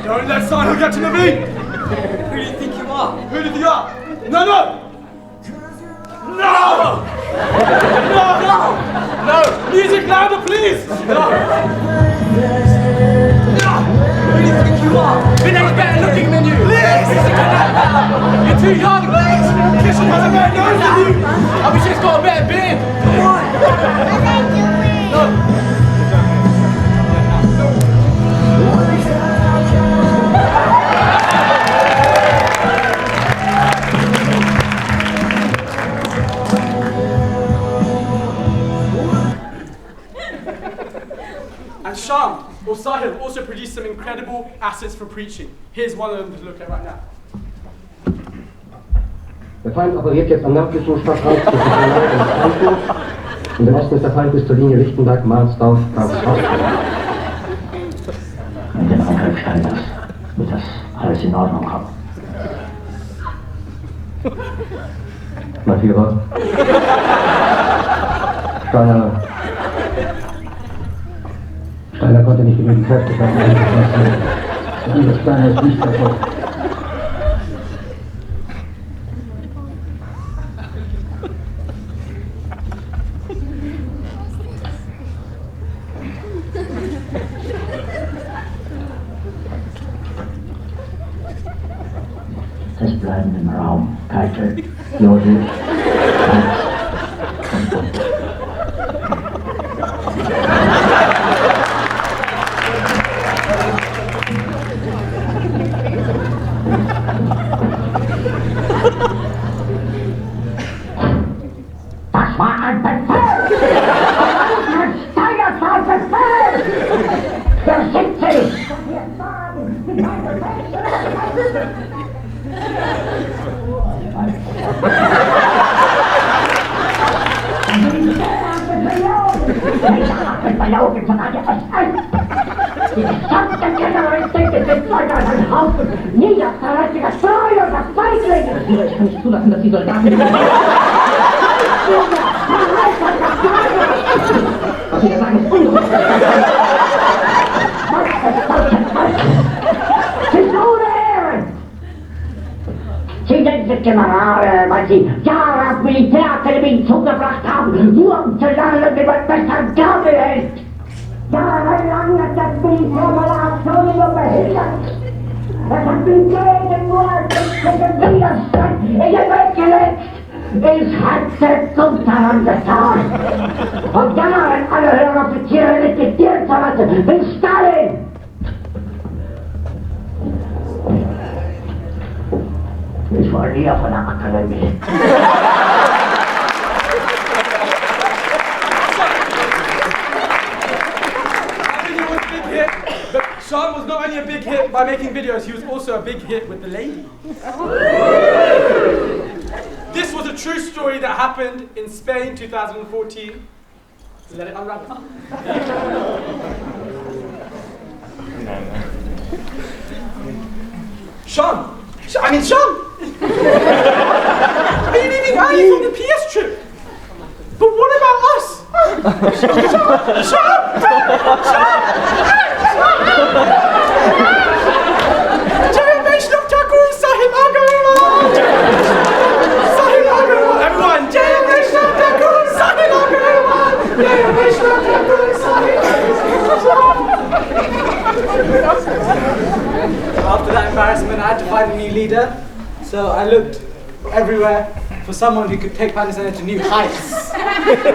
Don't let Sahil get to Naveen! Who do you think you are? Who do you think you are? No, no! No! No! No! No! Music louder, please! No! Who do you think you are? Vinay's better looking than you! Please! You're too young! Please! Kishan has a better nose than you! I wish he's got a better beard! Why? No! And Sham, or Sahil, also produced some incredible assets for preaching. Here's one of them to look at right now. Der Feind operiert jetzt am nördlichen Stadtrand zwischen Panau und Frankfurt. Und im Osten ist der Feind bis zur Linie Lichtenberg, Marsdorf, Karlsruhe. Wenn du den Angriff steigerst, wird das alles in Ordnung kommen. Mein Führer. Steiner konnte nicht genügend Kräfte für einen und das Steiner ist nicht kaputt. Es bleiben im Raum Keitel, Jodel, Heinz und Bund. Das war ein Befehl! Ein Steigerfahrtbefehl! Wer sind Sie? Die gesamte Generalität ist jetzt weiter als ein Haufen niederträchtiger, treuloser Feiglinge! Ich kann nicht zulassen, dass die Soldaten... Was Sie da sagen, ist ungerecht. Sie sind ohne Ehre! Sie nennen sich Generale, weil Sie Jahre auf Militärakademien zugebracht haben, nur um zu lernen, wie man besser Gabel hält. Jahrelang hat das Militär meine Aktionen nur behindert. Es hat mich gegen nur als gegen Widerstand in die Welt gelegt. Ich hatte gut daran getan. Und daran alle höheren Offiziere liquidieren zu lassen, wie Stalin. Ich war nie auf einer Akademie. Sham was not only a big hit by making videos, he was also a big hit with the ladies. This was a true story that happened in Spain 2014. Let it unravel. Sham! I mean, Sham! Are you leaving early from the PS trip? But what about us? Sham! Generation of Thakur, Sahib Agarwal! Sahib Agarwal! Everyone! Generation of Thakur, Sahib Agarwal! Generation of Thakur, Sahib After that embarrassment, I had to find a new leader. So I looked everywhere for someone who could take Pandava Sena to new heights. Someone who could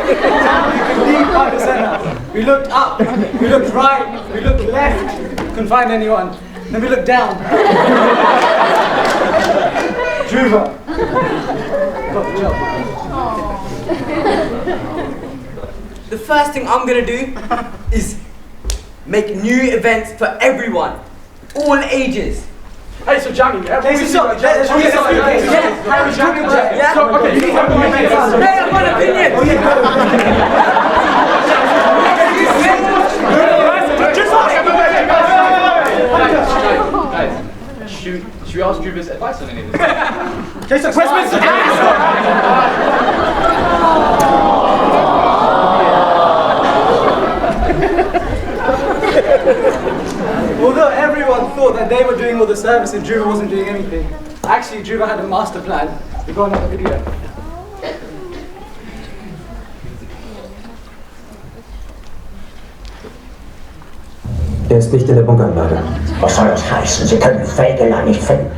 lead Pandava Sena. We looked up, we looked right, we looked left, couldn't find anyone. Then we looked down. Dhruva got the job. The first thing I'm gonna do is make new events for everyone, all ages. Hey, so jamming, yeah? Hey, so Okay, okay, you can have Hey, I've got an opinion! Guys, should we ask Dhruva's advice on any of this? Okay, so Westminster. Although everyone thought that they were doing all the service and Dhruva wasn't doing anything, actually Dhruva had a master plan. We've got another video. Ist nicht in der Bunkeranlage. Was soll das heißen? Sie können Fegelein nicht finden.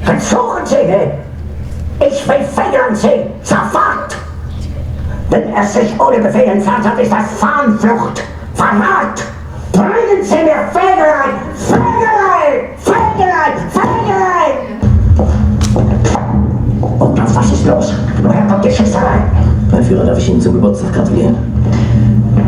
Dann suchen Sie ihn! Ich will Fegelein sehen! Sofort! Wenn er sich ohne Befehl entfernt hat, ist das Fahnenflucht! Verrat! Bringen Sie mir Fegelein! Fegelein! Fegelein! Fegelein! Und was ist los? Woher kommt die Schießerei? Mein Führer, darf ich Ihnen zum Geburtstag gratulieren?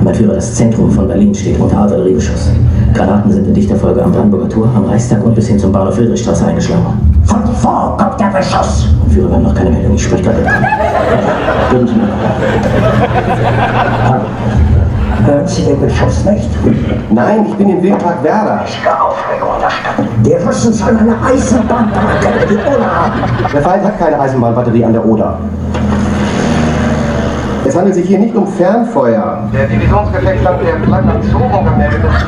Mein Führer, das Zentrum von Berlin steht unter Artilleriebeschuss. Granaten sind in dichter Folge am Brandenburger Tor, am Reichstag und bis hin zum Bahnhof Friedrichstraße eingeschlagen. Von wo kommt der Beschuss? Mein Führer, wir haben noch keine Meldung. Ich spreche gerade mit Ihnen. Würden Sie mir Hören Sie den Beschuss nicht? Nein, ich bin im Wildpark Werder. Richtige Aufregung in der Stadt. Die Russen sollen eine Eisenbahnbarke über die Oder haben. Der Feind hat keine Eisenbahnbatterie an der Oder. Es handelt sich hier nicht um Fernfeuer. Der Divisionsgefechtsstand der Plattlandsuchung gemeldet. Es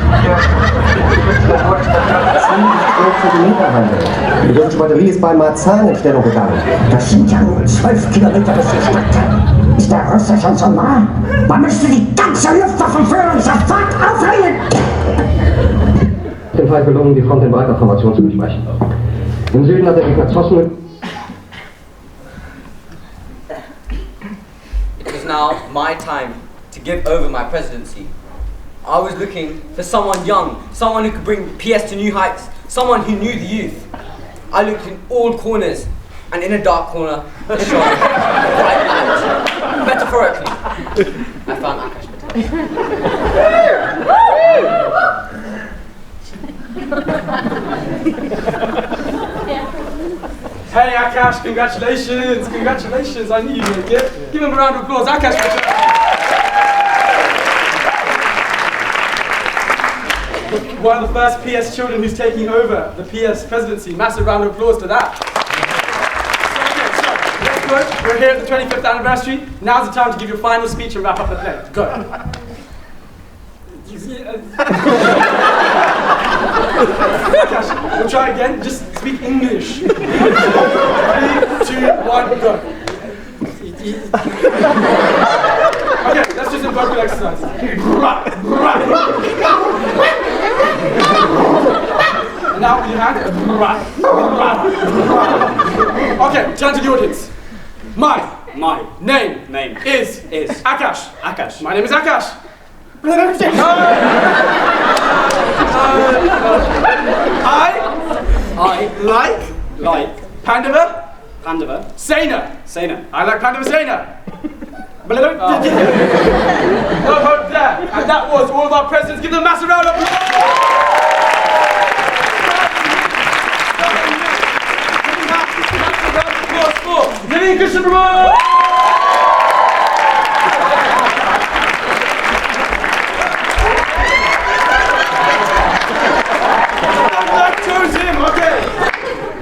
handelt sich um 12 Zentimeter handelt. Die russische Batterie ist bei Marzahn in Stellung gegangen. Das sind ja nur 12 Kilometer bis zur Stadt. Ist der Russe schon so nah? Man müsste die ganze Luftwaffenführung sofort aufhängen! Den Feind gelungen, die Front in breiter Formation zu durchbrechen. Im Süden hat der Gegner Zossen. It was now my time to give over my presidency. I was looking for someone young, someone who could bring PS to new heights, someone who knew the youth. I looked in all corners, and in a dark corner, a shone bright light. Metaphorically, I found Akash Hey Akash, congratulations, congratulations, I knew you would. Give him a round of applause, Akash. One of the first PS children who's taking over the PS presidency. Massive round of applause to that. So, we're here at the 25th anniversary. Now's the time to give your final speech and wrap up the play. Go. Akash, we'll try again. Just speak English. 3, 2, 1, go. Okay, let's do some vocal exercise. And now with your hand. Okay, turn to the audience. My name is Akash. My name is Akash. I like Pandava Sena. I like Pandava Sena. No hope there. And that was all of our presidents. Give them a massive round of applause. Massive round of applause for Naveen Krishna Prabhu.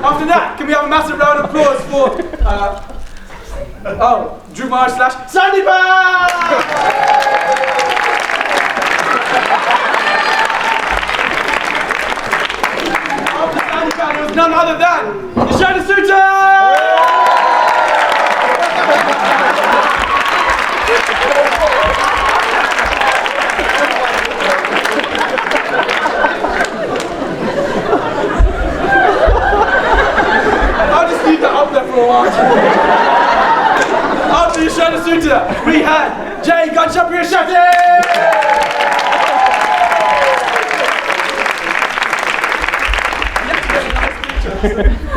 After that, can we have a massive round of applause for Drew Marsh / Sandeepa! After Sandeepa, there was none other than Nishana Suta! I'll just leave that up there for a while. tutor, we had Jay Shetty!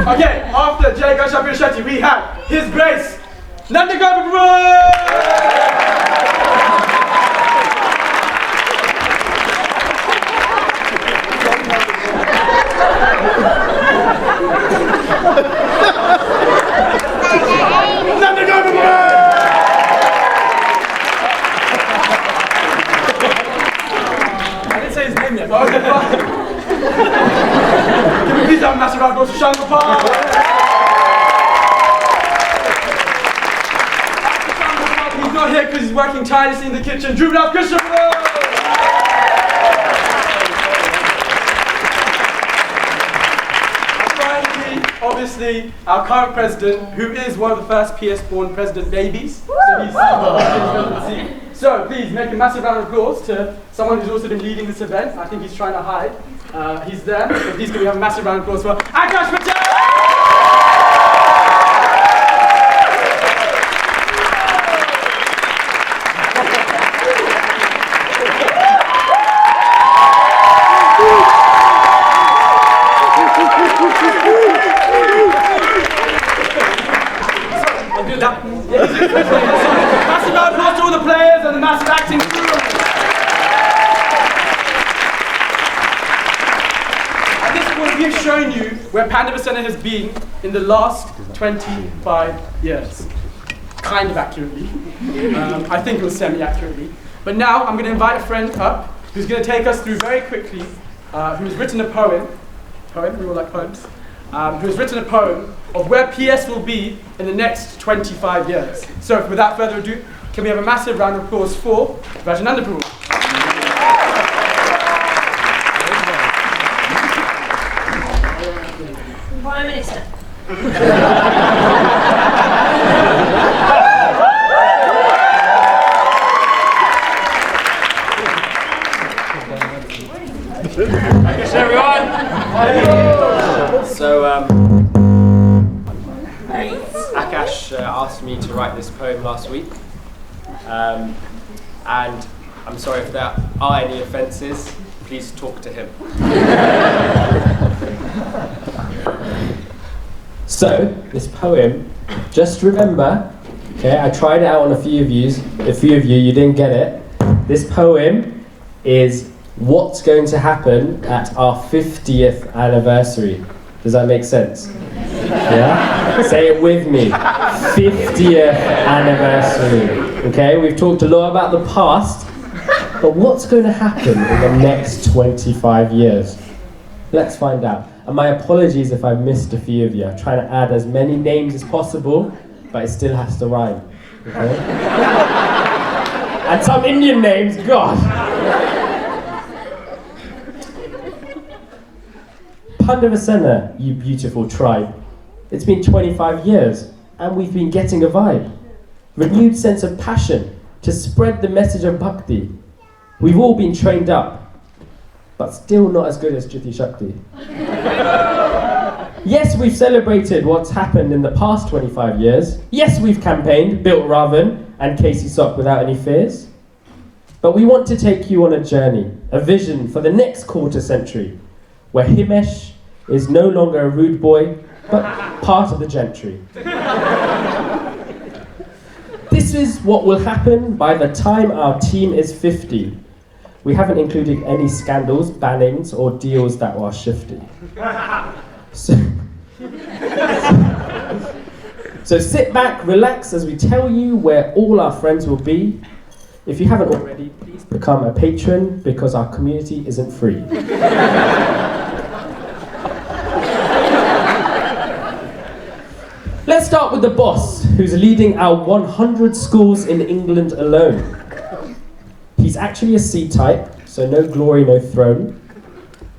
Okay, after Jay Shetty, we have His Grace I didn't say his name yet, but okay, fine. Can we please have a massive round of applause for Shango Park? He's not here because he's working tirelessly in the kitchen. Juvenile Christian! And finally, obviously, our current president, who is one of the first PS-born president babies. So he's presidency. So please make a massive round of applause to someone who's also been leading this event. I think he's trying to hide. He's there. So please can we have a massive round of applause for Akash Patel! Massive round of applause to all the players and the massive acting crew. At this point, we've shown you where Pandava Sena has been in the last 25 years. Kind of accurately. I think it was semi-accurately. But now I'm going to invite a friend up who's going to take us through very quickly, who's written a poem. We all like poems. Who's written a poem of where PS will be in the next 25 years. So without further ado, can we have a massive round of applause for Rajananda Prabhu. Prime Minister. Thanks everyone. So Akash asked me to write this poem last week, and I'm sorry if there are any offences. Please talk to him. So this poem, just remember, okay, I tried it out on a few of you, you didn't get it. This poem is what's going to happen at our 50th anniversary. Does that make sense? Yeah? Say it with me. 50th anniversary. Okay, we've talked a lot about the past, but what's going to happen in the next 25 years? Let's find out. And my apologies if I've missed a few of you. I'm trying to add as many names as possible, but it still has to rhyme. Okay? And some Indian names, God! Pandava Sena, you beautiful tribe. It's been 25 years, and we've been getting a vibe. Renewed sense of passion to spread the message of bhakti. We've all been trained up, but still not as good as Jyoti Shakti. Yes, we've celebrated what's happened in the past 25 years. Yes, we've campaigned, built Ravan and Casey Sock without any fears. But we want to take you on a journey, a vision for the next quarter century, where Himesh is no longer a rude boy, but part of the gentry. This is what will happen by the time our team is 50. We haven't included any scandals, bannings, or deals that were shifty. So sit back, relax as we tell you where all our friends will be. If you haven't already, please become a patron because our community isn't free. Let's start with the boss, who's leading our 100 schools in England alone. He's actually a C-type, so no glory, no throne.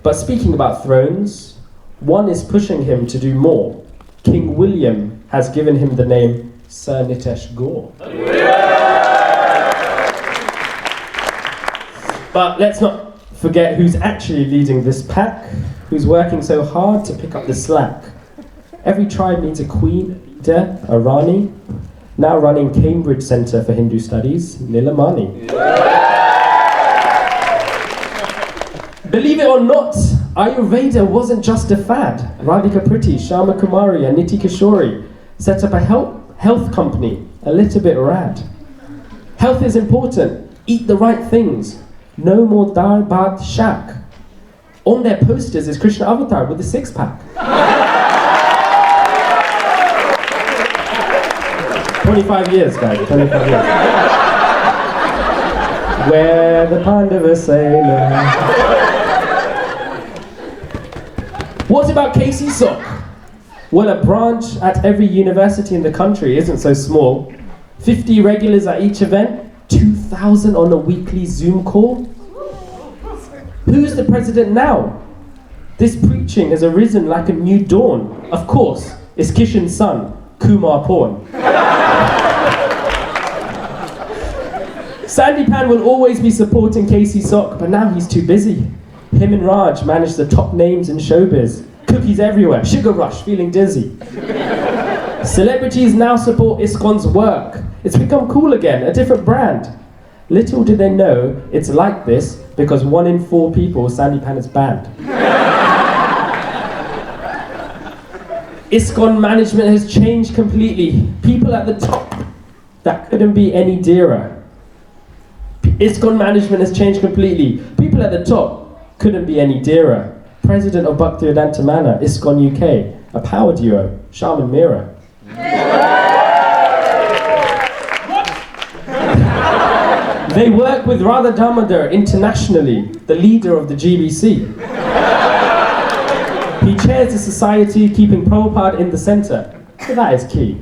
But speaking about thrones, one is pushing him to do more. King William has given him the name Sir Nitesh Gore. But let's not forget who's actually leading this pack, who's working so hard to pick up the slack. Every tribe needs a queen, a leader, a Rani, now running Cambridge Centre for Hindu Studies, Nilamani. Believe it or not, Ayurveda wasn't just a fad. Radhika Priti, Sharma Kumari and Niti Kishori set up a health company, a little bit rad. Health is important, eat the right things. No more dal, bhat, shak. On their posters is Krishna Avatar with a six-pack. 25 years, guys, 25 years. Where the Pandava Sena. What about Casey Sock? Well, a branch at every university in the country isn't so small. 50 regulars at each event, 2,000 on a weekly Zoom call. Who's the president now? This preaching has arisen like a new dawn. Of course, it's Kishan's son, Kumar Pawn. Sandy Pan will always be supporting Casey Sock, but now he's too busy. Him and Raj manage the top names in showbiz. Cookies everywhere, Sugar Rush, feeling dizzy. Celebrities now support ISKCON's work. It's become cool again, a different brand. Little do they know it's like this because 1 in 4 people Sandy Pan is banned. ISKCON management has changed completely. People at the top, that couldn't be any dearer. ISKCON management has changed completely. People at the top couldn't be any dearer. President of Bhaktivedanta Mana, ISKCON UK, a power duo, Sharman Meera. They work with Radha Damodar internationally, the leader of the GBC. He chairs the society, keeping Prabhupada in the centre. So that is key.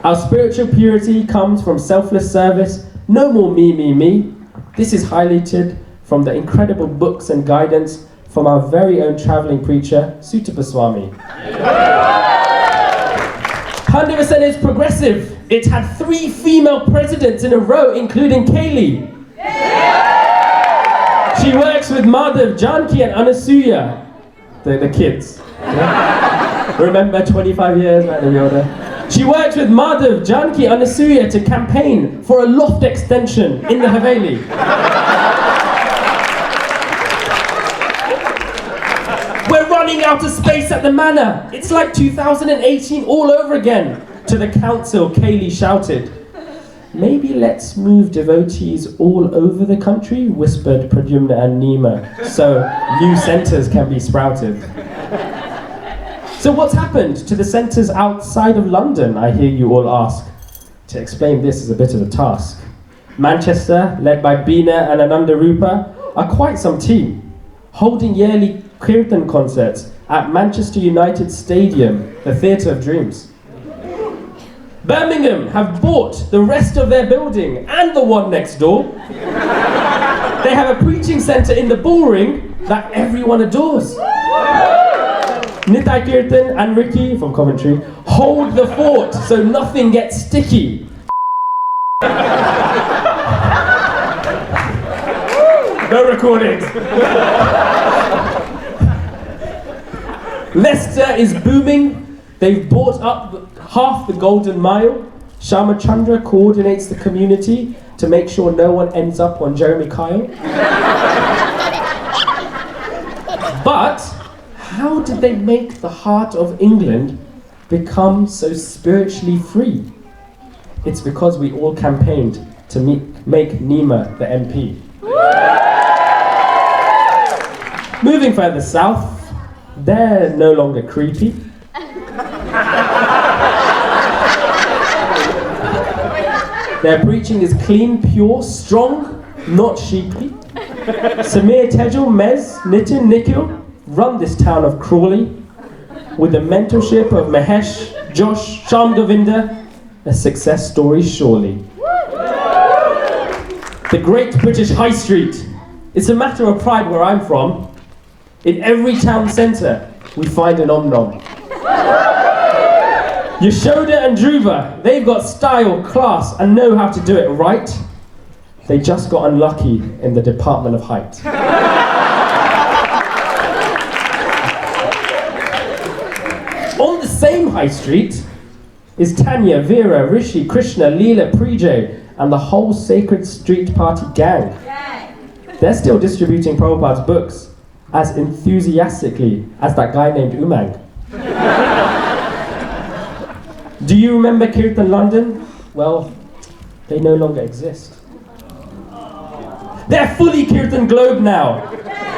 Our spiritual purity comes from selfless service. No more me, me, me. This is highlighted from the incredible books and guidance from our very own travelling preacher, Sutta Swami. Pandava Sena is progressive. It had 3 female presidents in a row, including Kaylee. She works with Madhav, Janki and Anasuya. The kids. Yeah? Remember 25 years, Madam Yoda? She works with Madhav, Janki, Anasuya to campaign for a loft extension in the Haveli. We're running out of space at the manor. It's like 2018 all over again. To the council, Kaylee shouted. Maybe let's move devotees all over the country, whispered Pradyumna and Nima, so new centres can be sprouted. So what's happened to the centres outside of London, I hear you all ask? To explain this is a bit of a task. Manchester, led by Beena and Ananda Rupa, are quite some team, holding yearly Kirtan concerts at Manchester United Stadium, the Theatre of Dreams. Birmingham have bought the rest of their building and the one next door. They have a preaching centre in the Bullring that everyone adores. Nitai Kirtan and Ricky from Coventry hold the fort so nothing gets sticky. No recordings. Leicester is booming. They've bought up half the Golden Mile. Shama Chandra coordinates the community to make sure no one ends up on Jeremy Kyle. But how did they make the heart of England become so spiritually free? It's because we all campaigned to make Nima the MP. Moving further south, they're no longer creepy. Their preaching is clean, pure, strong, not sheepy. Samir, Tejal, Mez, Nitin, Nikhil run this town of Crawley with the mentorship of Mahesh, Josh, Shyam Govinda, a success story surely. The Great British High Street. It's a matter of pride where I'm from. In every town centre, we find an Om-Nom. Yashoda and Dhruva, they've got style, class, and know how to do it right. They just got unlucky in the Department of Height. On the same high street, is Tanya, Vera, Rishi, Krishna, Leela, Prijay, and the whole Sacred Street Party gang. They're still distributing Prabhupada's books as enthusiastically as that guy named Umang. Do you remember Kirtan London? Well, they no longer exist. They're fully Kirtan Globe now.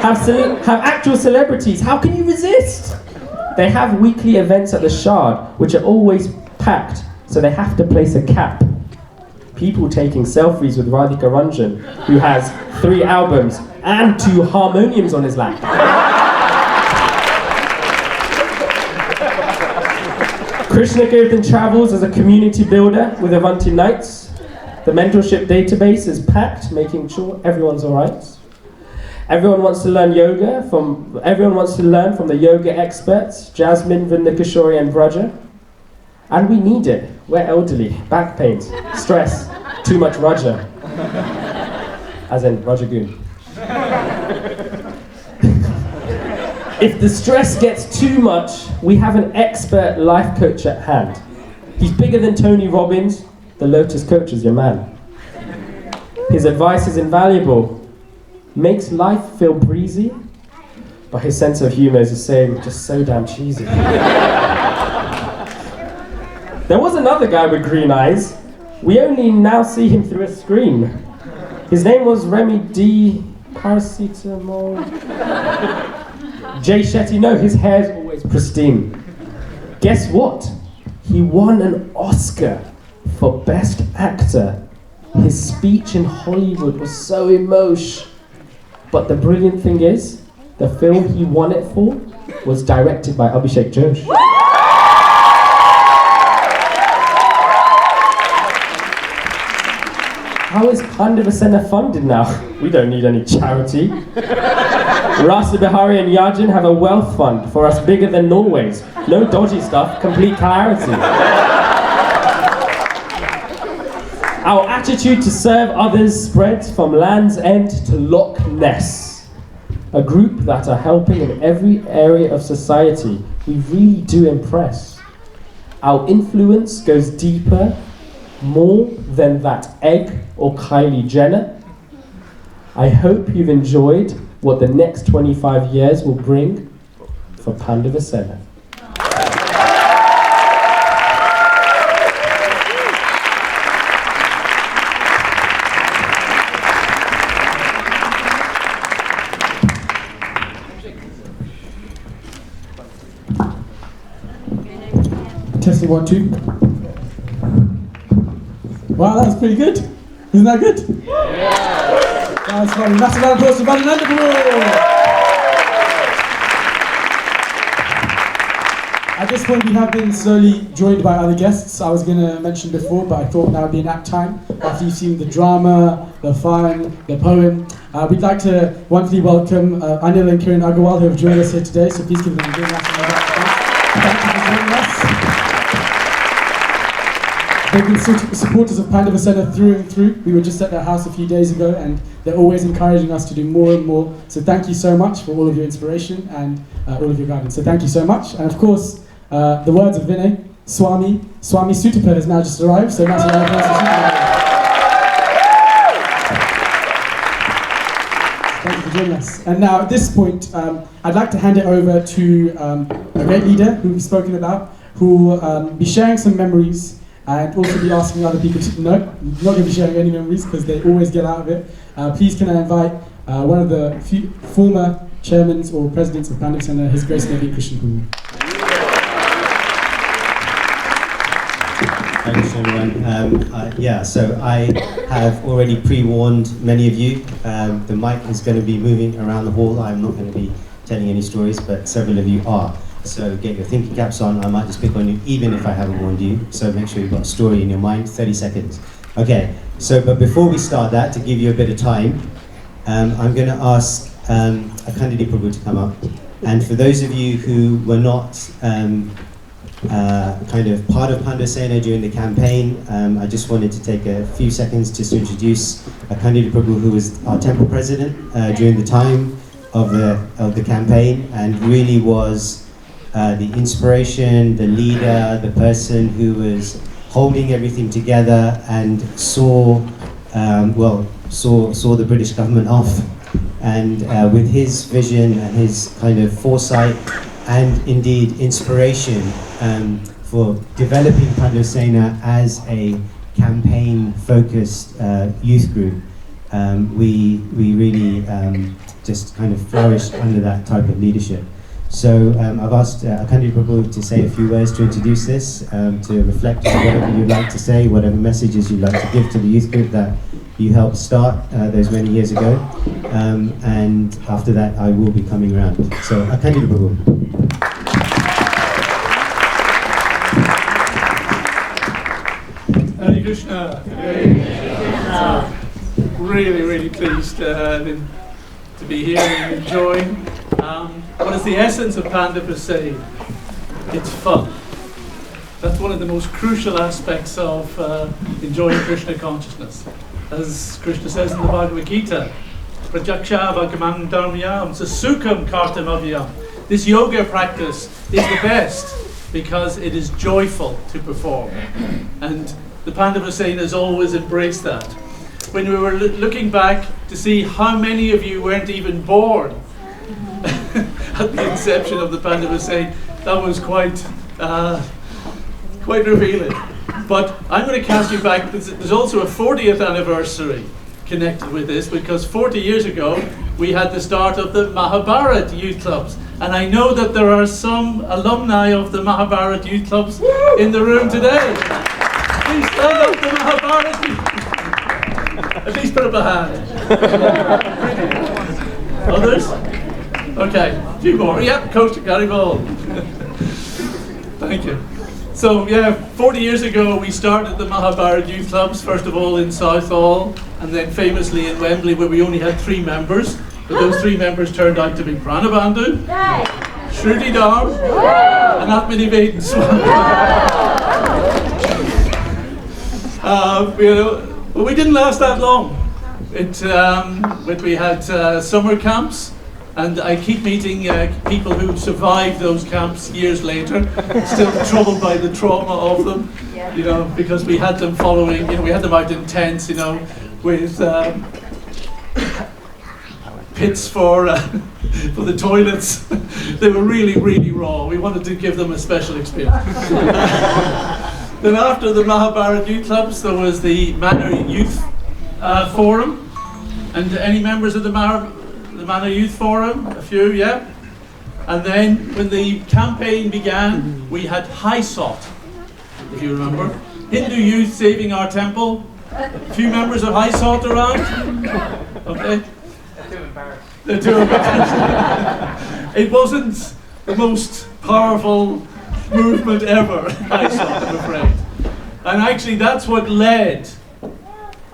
Have actual celebrities. How can you resist? They have weekly events at the Shard, which are always packed, so they have to place a cap. People taking selfies with Radhika Ranjan, who has 3 albums and 2 harmoniums on his lap. Krishna Kirtan travels as a community builder with Avanti Nights. The mentorship database is packed, making sure everyone's alright. Everyone wants to learn from the yoga experts, Jasmine, Vindakishori and Braja. And we need it. We're elderly, back pains, stress, too much Raja. As in Rajagoon. If the stress gets too much, we have an expert life coach at hand. He's bigger than Tony Robbins. The Lotus coach is your man. His advice is invaluable. Makes life feel breezy, but his sense of humor is the same, just so damn cheesy. There was another guy with green eyes. We only now see him through a screen. His name was Remy D. Paracetamol. Jay Shetty, no, his hair's always pristine. Guess what? He won an Oscar for Best Actor. His speech in Hollywood was so emotional. But the brilliant thing is, the film he won it for was directed by Abhishek Joshi. How is Pandava Sena funded now? We don't need any charity. Rasa Bihari and Yajin have a wealth fund for us bigger than Norway's. No dodgy stuff, complete clarity. Our attitude to serve others spreads from Land's End to Loch Ness. A group that are helping in every area of society. We really do impress. Our influence goes deeper, more than that egg or Kylie Jenner. I hope you've enjoyed what the next 25 years will bring for Pandava Sena. Testing 1, 2. Wow, that was pretty good. Isn't that good? Yeah. That was funny. Massive round of applause to Valenanda. At this point, we have been slowly joined by other guests. I was going to mention before, but I thought now would be an apt time. After you've seen the drama, the fun, the poem, we'd like to wonderfully welcome Anil and Kiran Agarwal, who have joined us here today. So please give them a big massive round of applause. Thank you for joining us. They've been supporters of Pandava Sena through and through. We were just at their house a few days ago and they're always encouraging us to do more and more. So thank you so much for all of your inspiration and all of your guidance. So thank you so much. And of course, the words of Vinay, Swami Sutapa has now just arrived. So massive round of applause for Sutapa. Thank you for joining us. And now at this point, I'd like to hand it over to a great leader who we've spoken about, who will be sharing some memories and also be asking other people to, no, not going to be sharing any memories because they always get out of it. Please can I invite one of the former chairmen or presidents of Pandava Sena, His Grace Naveen Krishna Kumar. Thanks everyone. So I have already pre-warned many of you. The mic is going to be moving around the hall. I'm not going to be telling any stories, but several of you are. So get your thinking caps on. I might just pick on you even if I haven't warned you. So make sure you've got a story in your mind, 30 seconds. Okay, so but before we start that, to give you a bit of time, I'm going to ask Akandini Prabhu to come up. And for those of you who were not kind of part of Pandava Sena during the campaign, I just wanted to take a few seconds just to introduce Akandini Prabhu, who was our temple president during the time of the campaign and really was the inspiration, the leader, the person who was holding everything together and saw the British government off. And with his vision and his kind of foresight and indeed inspiration for developing Pandava Sena as a campaign-focused youth group, we really just kind of flourished under that type of leadership. So I've asked Akandi Prabhu to say a few words to introduce this, to reflect on whatever you'd like to say, whatever messages you'd like to give to the youth group that you helped start those many years ago. And after that, I will be coming around. So Akandi Prabhu. Hare Krishna. Really, really pleased to be here and enjoying. What is the essence of Pandava Sena? It's fun. That's one of the most crucial aspects of enjoying Krishna consciousness. As Krishna says in the Bhagavad Gita, Prajaksha Vagamam Dharmyam Sasukham Kartam Avyam. This yoga practice is the best because it is joyful to perform. And the Pandava Sena has always embraced that. When we were looking back to see how many of you weren't even born at the inception of the Pandava Sena, that was quite revealing. But I'm going to cast you back. There's also a 40th anniversary connected with this, because 40 years ago we had the start of the Mahabharat youth clubs. And I know that there are some alumni of the Mahabharat youth clubs in the room today. Please stand up to Mahabharat. At least put up a hand. Others? Okay, a few more. Yep, Coach Garibald. Thank you. So yeah, 40 years ago we started the Mahabharat youth clubs, first of all in Southall, and then famously in Wembley, where we only had 3 members. But those 3 members turned out to be Pranabandhu, Shruti Dhar, and Atmanivedan Swami. But we didn't last that long. We had summer camps, and I keep meeting people who survived those camps years later, still troubled by the trauma of them, because we had them following, we had them out in tents, with pits for the toilets. They were really, really raw. We wanted to give them a special experience. Then after the Mahabharat youth clubs, there was the Manor Youth Forum. And any members of the Manor Youth Forum? A few, yeah? And then when the campaign began, we had High Sot, if you remember. Hindu Youth Saving Our Temple. A few members of High Sot around? Okay. They're too embarrassed. It wasn't the most powerful movement ever, High Sot, I'm afraid. And actually that's what led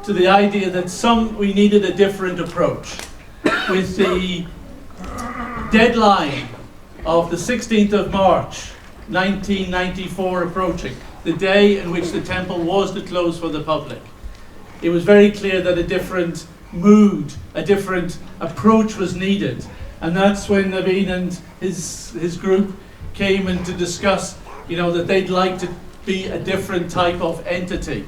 to the idea that we needed a different approach. With the deadline of the 16th of March 1994 approaching, the day in which the temple was to close for the public, it was very clear that a different mood, a different approach was needed. And that's when Naveen and his group came in to discuss, that they'd like to be a different type of entity.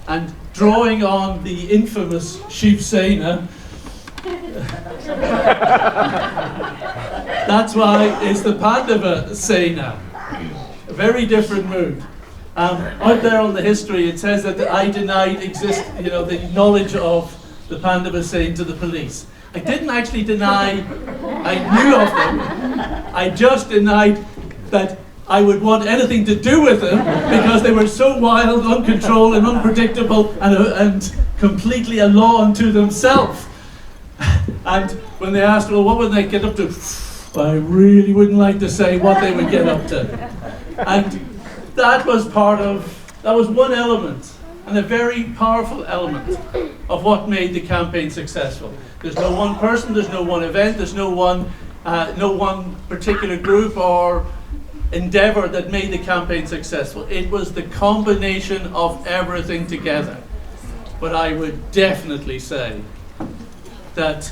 And drawing on the infamous Shiv Sena, that's why it's the Pandava Sena. A very different mood. Out there on the history, it says that I denied the knowledge of the Pandava Sena to the police. I didn't actually deny I knew of them. I just denied that I would want anything to do with them, because they were so wild, uncontrolled, and unpredictable, and completely a law unto themselves. And when they asked, well, what would they get up to? I really wouldn't like to say what they would get up to. And that was one element, and a very powerful element of what made the campaign successful. There's no one person, there's no one event, there's no one particular group or endeavor that made the campaign successful. It was the combination of everything together. But I would definitely say that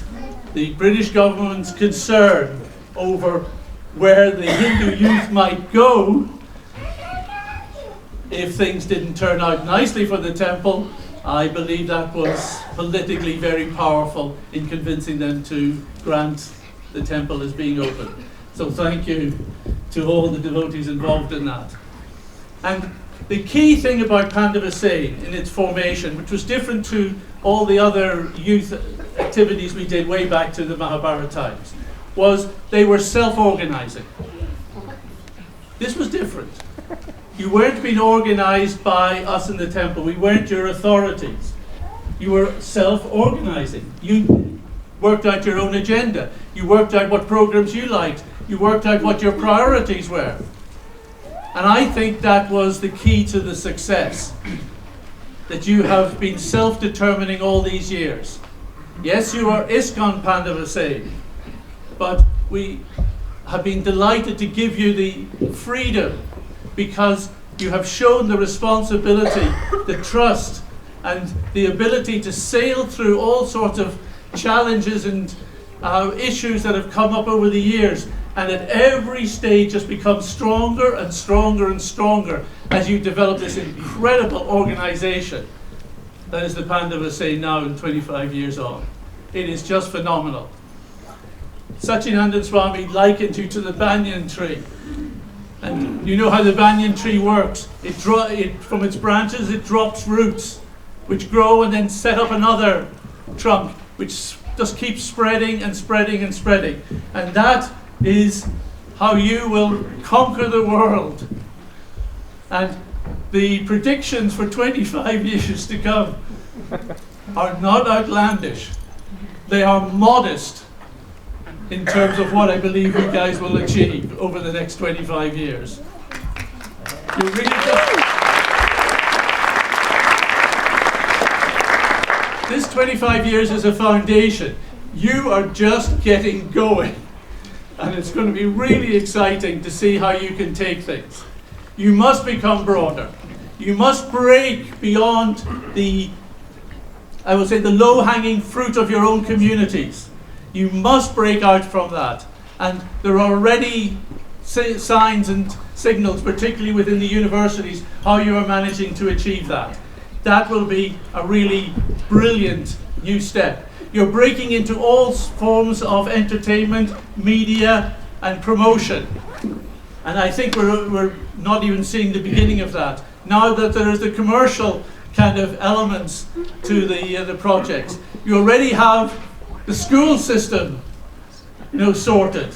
the British government's concern over where the Hindu youth might go if things didn't turn out nicely for the temple. I believe that was politically very powerful in convincing them to grant the temple as being open. So thank you to all the devotees involved in that. And the key thing about Pandava Sena in its formation, which was different to all the other youth activities we did way back to the Mahabharata times, was they were self-organizing. This was different. You weren't being organized by us in the temple. We weren't your authorities. You were self-organizing. You worked out your own agenda. You worked out what programs you liked. You worked out what your priorities were. And I think that was the key to the success, that you have been self-determining all these years. Yes, you are ISKCON Pandava Sena, but we have been delighted to give you the freedom because you have shown the responsibility, the trust, and the ability to sail through all sorts of challenges and issues that have come up over the years, and at every stage just become stronger and stronger and stronger as you develop this incredible organization that is the Pandava Sena now in 25 years on. It is just phenomenal. Satyananda Swami likened you to the banyan tree. And you know how the banyan tree works. From its branches it drops roots, which grow and then set up another trunk, which just keeps spreading and spreading and spreading. And that is how you will conquer the world. And the predictions for 25 years to come are not outlandish. They are modest in terms of what I believe you guys will achieve over the next 25 years. You really This 25 years is a foundation. You are just getting going. And it's going to be really exciting to see how you can take things. You must become broader. You must break beyond the, I would say, the low-hanging fruit of your own communities. You must break out from that. And there are already signs and signals, particularly within the universities, how you are managing to achieve that. That will be a really brilliant new step. You're breaking into all forms of entertainment, media, and promotion. And I think we're not even seeing the beginning of that. Now that there is the commercial kind of elements to the projects, you already have the school system, sorted.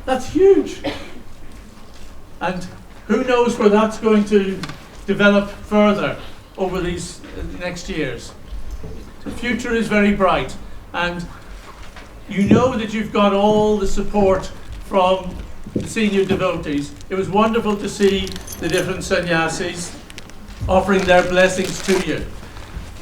That's huge. And who knows where that's going to develop further over these next years. The future is very bright, and you know that you've got all the support from the senior devotees. It was wonderful to see the different sannyasis offering their blessings to you.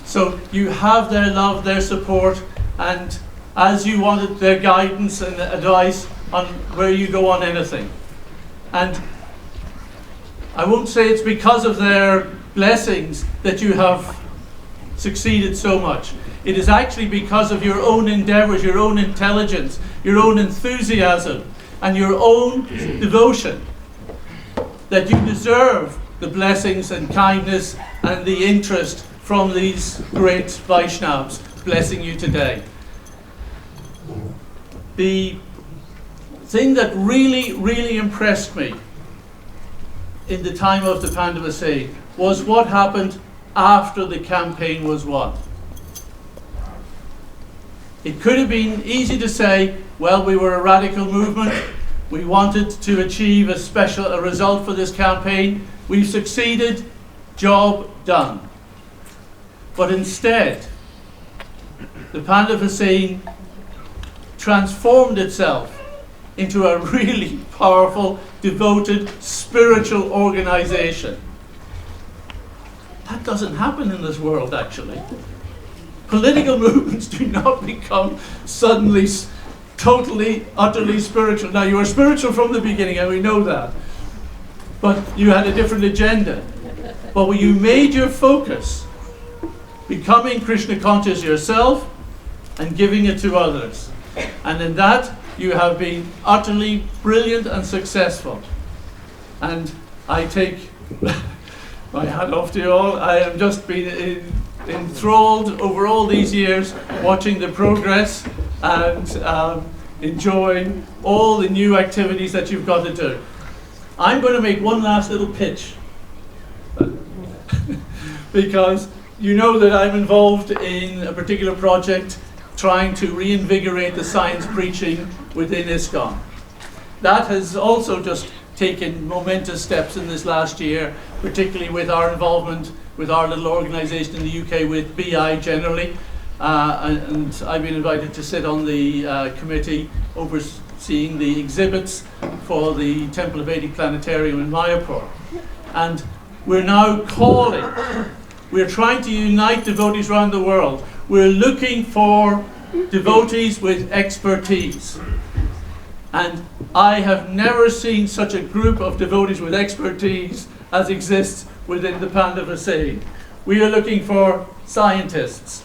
So you have their love, their support, and as you wanted their guidance and advice on where you go on anything. And I won't say it's because of their blessings that you have succeeded so much. It is actually because of your own endeavors, your own intelligence, your own enthusiasm, and your own devotion that you deserve the blessings and kindness and the interest from these great Vaishnavas blessing you today. The thing that really, really impressed me in the time of the Pandava Sena was what happened after the campaign was won. It could have been easy to say, well, we were a radical movement, we wanted to achieve a result for this campaign, we've succeeded, job done. But instead, the Pandava Sena transformed itself into a really powerful, devoted, spiritual organization. That doesn't happen in this world, actually. Political movements do not become suddenly totally, utterly spiritual. Now, you were spiritual from the beginning, and we know that. But you had a different agenda. But when you made your focus, becoming Krishna conscious yourself and giving it to others. And in that, You have been utterly brilliant and successful. And I take my hat off to you all. I have just been enthralled over all these years watching the progress and enjoying all the new activities that you've got to do. I'm going to make one last little pitch because you know that I'm involved in a particular project trying to reinvigorate the science preaching within ISKCON. That has also just taken momentous steps in this last year, particularly with our involvement with our little organisation in the UK with BI generally. And I've been invited to sit on the committee overseeing the exhibits for the Temple of Vedic Planetarium in Mayapur. And we're now calling, we're trying to unite devotees around the world. We're looking for devotees with expertise. And I have never seen such a group of devotees with expertise as exists within the Pandava Sena. We are looking for scientists,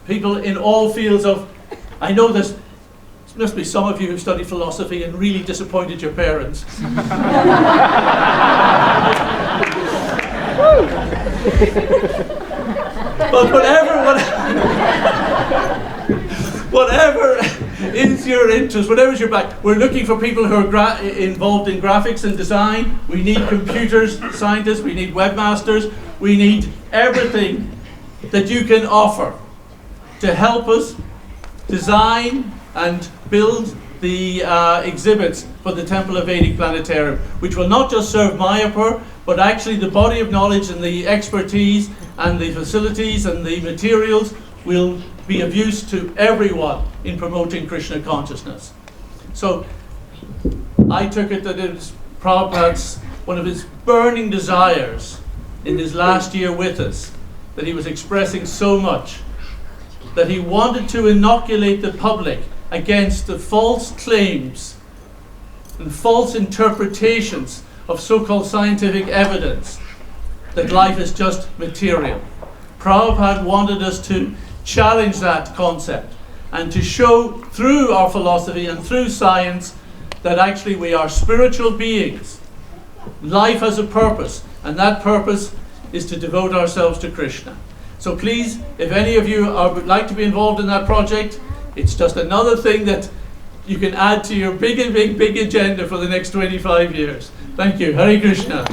people in all fields of, I know there must be some of you who studied philosophy and really disappointed your parents. But whatever is your interest, whatever is your back, we're looking for people who are involved in graphics and design. We need computers scientists, we need webmasters, we need everything that you can offer to help us design and build the exhibits for the Temple of Vedic Planetarium, which will not just serve Mayapur, but actually the body of knowledge and the expertise and the facilities and the materials will be of use to everyone in promoting Krishna consciousness. So I took it that it was Prabhupada's, one of his burning desires in his last year with us, that he was expressing so much, that he wanted to inoculate the public against the false claims and false interpretations of so-called scientific evidence that life is just material. Prabhupada wanted us to challenge that concept and to show through our philosophy and through science that actually we are spiritual beings. Life has a purpose, and that purpose is to devote ourselves to Krishna. So please, if any of you would like to be involved in that project, it's just another thing that you can add to your big agenda for the next 25 years. Thank you. Hare Krishna.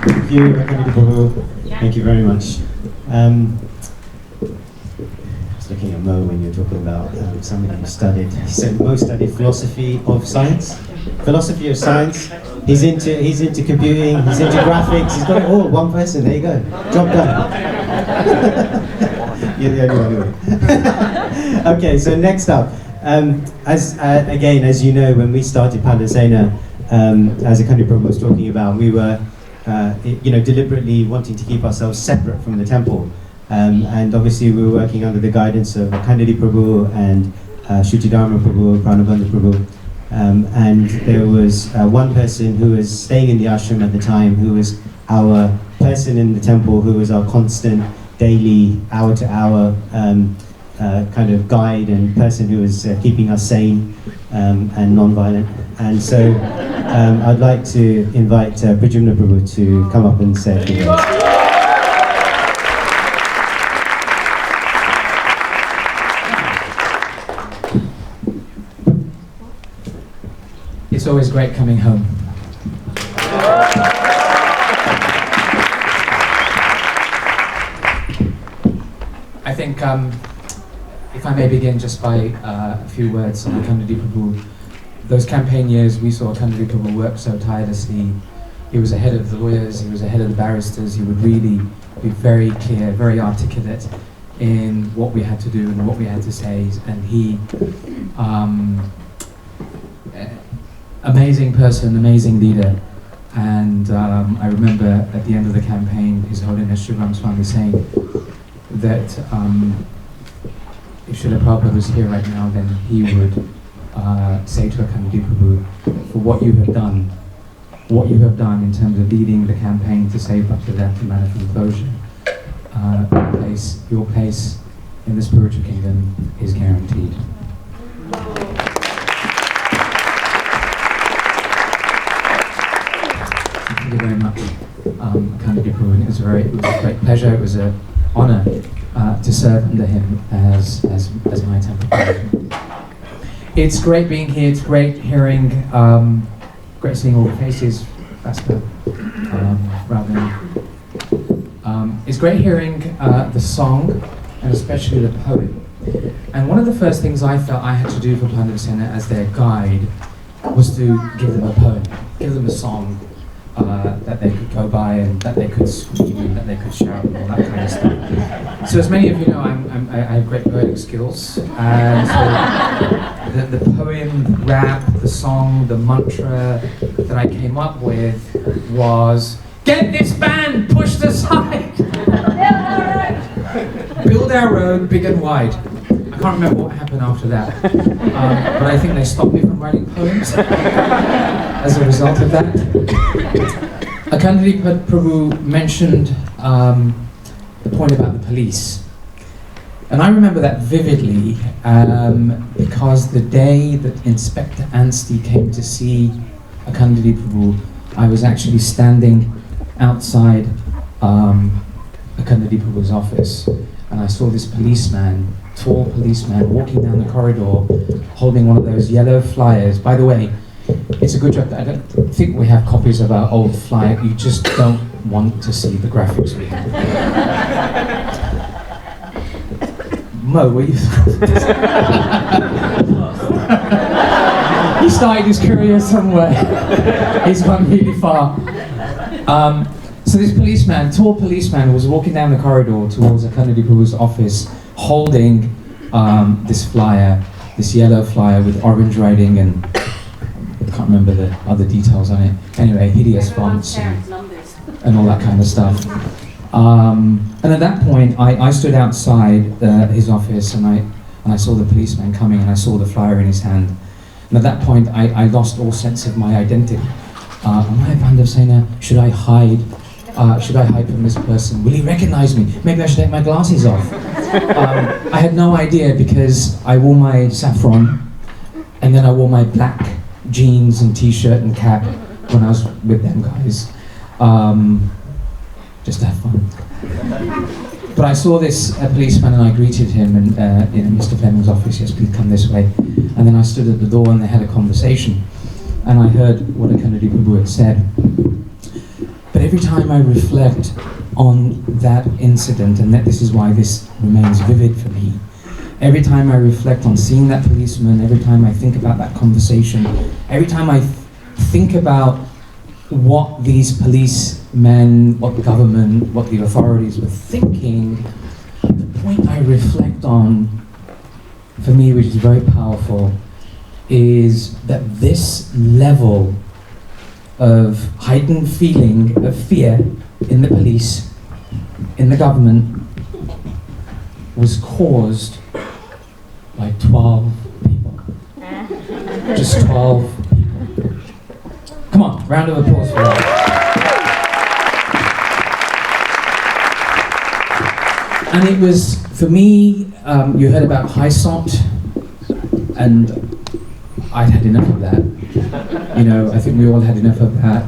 Thank you, Akandita Prabhu. Thank you very much. I was looking at Mo when you were talking about somebody who studied. He said Mo studied philosophy of science. Philosophy of science. He's into computing. He's into graphics. He's got it all. One person. There you go. Job done. You're the only one. Okay. So next up, as you know, when we started Pandava Sena, as Akandita Prabhu was talking about, we were deliberately wanting to keep ourselves separate from the temple. And obviously we were working under the guidance of Akandita Prabhu and Shuchidharma Prabhu, Pranabandha Prabhu. And there was one person who was staying in the ashram at the time, who was our person in the temple, who was our constant, daily, hour-to-hour kind of guide and person who was keeping us sane and non-violent. And so I'd like to invite Pradyumna Prabhu to come up and say a few words. It's always great coming home. I think, if I may begin just by a few words on Akandita Prabhu. Those campaign years, we saw Akandita Prabhu work so tirelessly. He was ahead of the lawyers, he was ahead of the barristers, he would really be very clear, very articulate in what we had to do and what we had to say, and he, amazing person, amazing leader. And I remember at the end of the campaign, His Holiness Sri Ram Swami saying that if Srila Prabhupada was here right now, then he would say to Akandita Prabhu, for what you have done in terms of leading the campaign to save Bhaktivedanta Manna from closure, your place in the spiritual kingdom is guaranteed. Thank you very much, Pandava Sena. It was a great pleasure. It was an honor to serve under him as my temple pastor. It's great being here. It's great hearing, great seeing all the faces. It's great hearing the song and especially the poem. And one of the first things I felt I had to do for Pandava Sena as their guide was to give them a poem, give them a song that they could go by and that they could scream and that they could shout and all that kind of stuff. So as many of you know, I have great poetic skills, and so the poem, the rap, the song, the mantra that I came up with was, get this band pushed aside! Build our road big and wide. I can't remember what happened after that, but I think they stopped me from writing poems as a result of that. Pandava Prabhu mentioned the point about the police. And I remember that vividly because the day that Inspector Anstey came to see Pandava Prabhu, I was actually standing outside Pandava Prabhu's office, and I saw this policeman, tall policeman, walking down the corridor holding one of those yellow flyers. By the way, it's a good job that I don't think we have copies of our old flyer. You just don't want to see the graphics we have. Mo, were you? He started his career somewhere. He's gone really far. So this policeman, tall policeman, was walking down the corridor towards Pandava Prabhu's office, holding this flyer, this yellow flyer with orange writing, and I can't remember the other details on it. Anyway, hideous fonts and all that kind of stuff. And at that point, I stood outside his office, and I saw the policeman coming, and I saw the flyer in his hand. And at that point, I lost all sense of my identity. Am I Pandava Sena? Should I hide? Should I hide from this person? Will he recognize me? Maybe I should take my glasses off. I had no idea because I wore my saffron, and then I wore my black jeans and t-shirt and cap when I was with them guys, just to have fun. But I saw this policeman and I greeted him, and in Mr. Fleming's office, yes, please come this way. And then I stood at the door and they had a conversation, and I heard what Pandava Prabhu had said. But every time I reflect on that incident, and that this is why this remains vivid for me, every time I reflect on seeing that policeman, every time I think about that conversation, every time I think about what these policemen, what the government, what the authorities were thinking, the point I reflect on, for me, which is very powerful, is that this level of heightened feeling of fear in the police, in the government, was caused by 12 people. Just 12 people. Come on, round of applause for that. And it was, for me, you heard about Hysot, and I'd had enough of that. You know, I think we all had enough of that.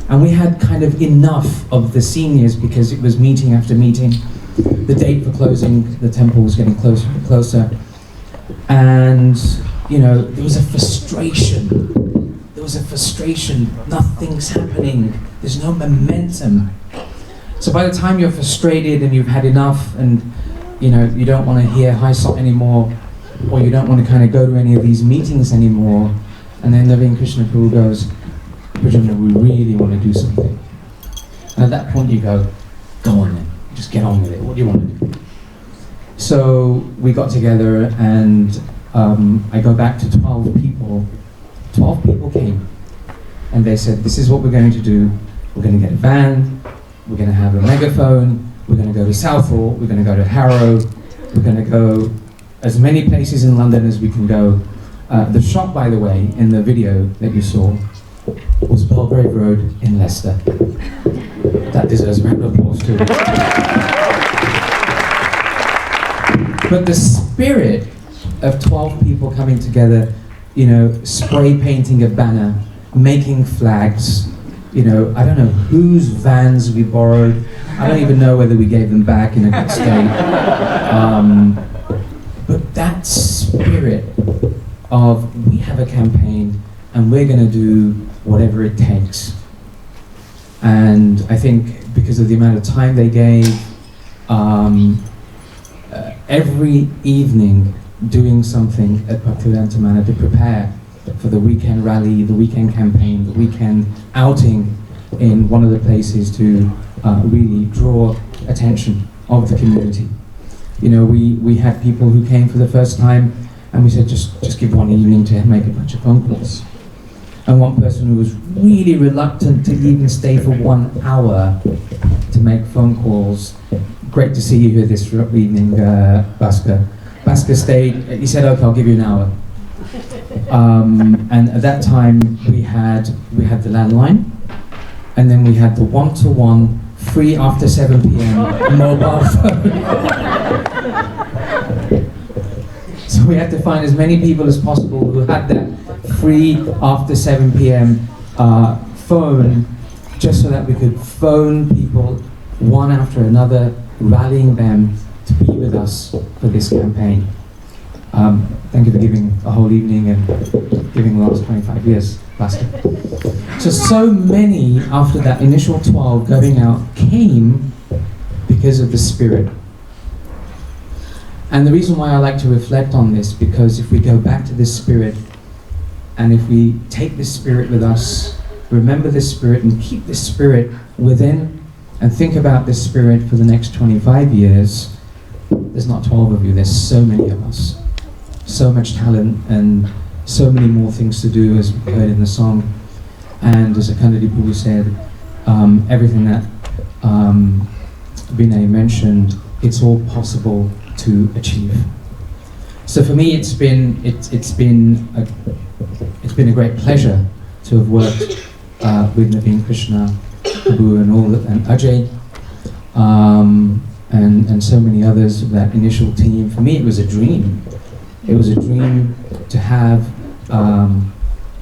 And we had kind of enough of the seniors because it was meeting after meeting. The date for closing the temple was getting closer and closer. And, you know, there was a frustration. There was a frustration. Nothing's happening. There's no momentum. So by the time you're frustrated and you've had enough and, you know, you don't want to hear Hysot anymore, or you don't want to kind of go to any of these meetings anymore, and then Naveen Krishna Prabhu goes, Brajendra, we really want to do something. And at that point you go on then, just get on with it. What do you want to do? So we got together, and I go back to 12 people. 12 people came, and they said, this is what we're going to do. We're going to get a van, we're going to have a megaphone, we're going to go to Southall, we're going to go to Harrow, we're going to go as many places in London as we can go. The shop, by the way, in the video that you saw, was Belgrave Road in Leicester. That deserves a round of applause too. But the spirit of 12 people coming together, you know, spray painting a banner, making flags, you know, I don't know whose vans we borrowed. I don't even know whether we gave them back in a good state. But that spirit of we have a campaign and we're going to do whatever it takes. And I think because of the amount of time they gave, every evening doing something at Pandava Sena to prepare for the weekend rally, the weekend campaign, the weekend outing in one of the places to really draw attention of the community. You know, we had people who came for the first time and we said just give one evening to make a bunch of phone calls. And one person who was really reluctant to even stay for 1 hour to make phone calls. Great to see you here this evening, Bhaskar. Bhaskar stayed, he said, okay, I'll give you an hour. And at that time, we had the landline, and then we had the one-to-one, free after 7 p.m. mobile phone. So we had to find as many people as possible who had that free after 7 p.m. Phone, just so that we could phone people one after another, rallying them to be with us for this campaign. Thank you for giving a whole evening and giving the last 25 years, Bhaskar. So many after that initial 12 going out came because of the Spirit. And the reason why I like to reflect on this, because if we go back to this Spirit, and if we take this Spirit with us, remember this Spirit and keep this Spirit within, and think about this Spirit for the next 25 years, there's not 12 of you, there's so many of us. So much talent and so many more things to do, as we heard in the song. And as Akandadi Prabhu said, everything that Vinay mentioned, it's all possible to achieve. So for me, it's been a great pleasure to have worked with Naveen Krishna Prabhu and Ajay and so many others of that initial team. For me, it was a dream. It was a dream to have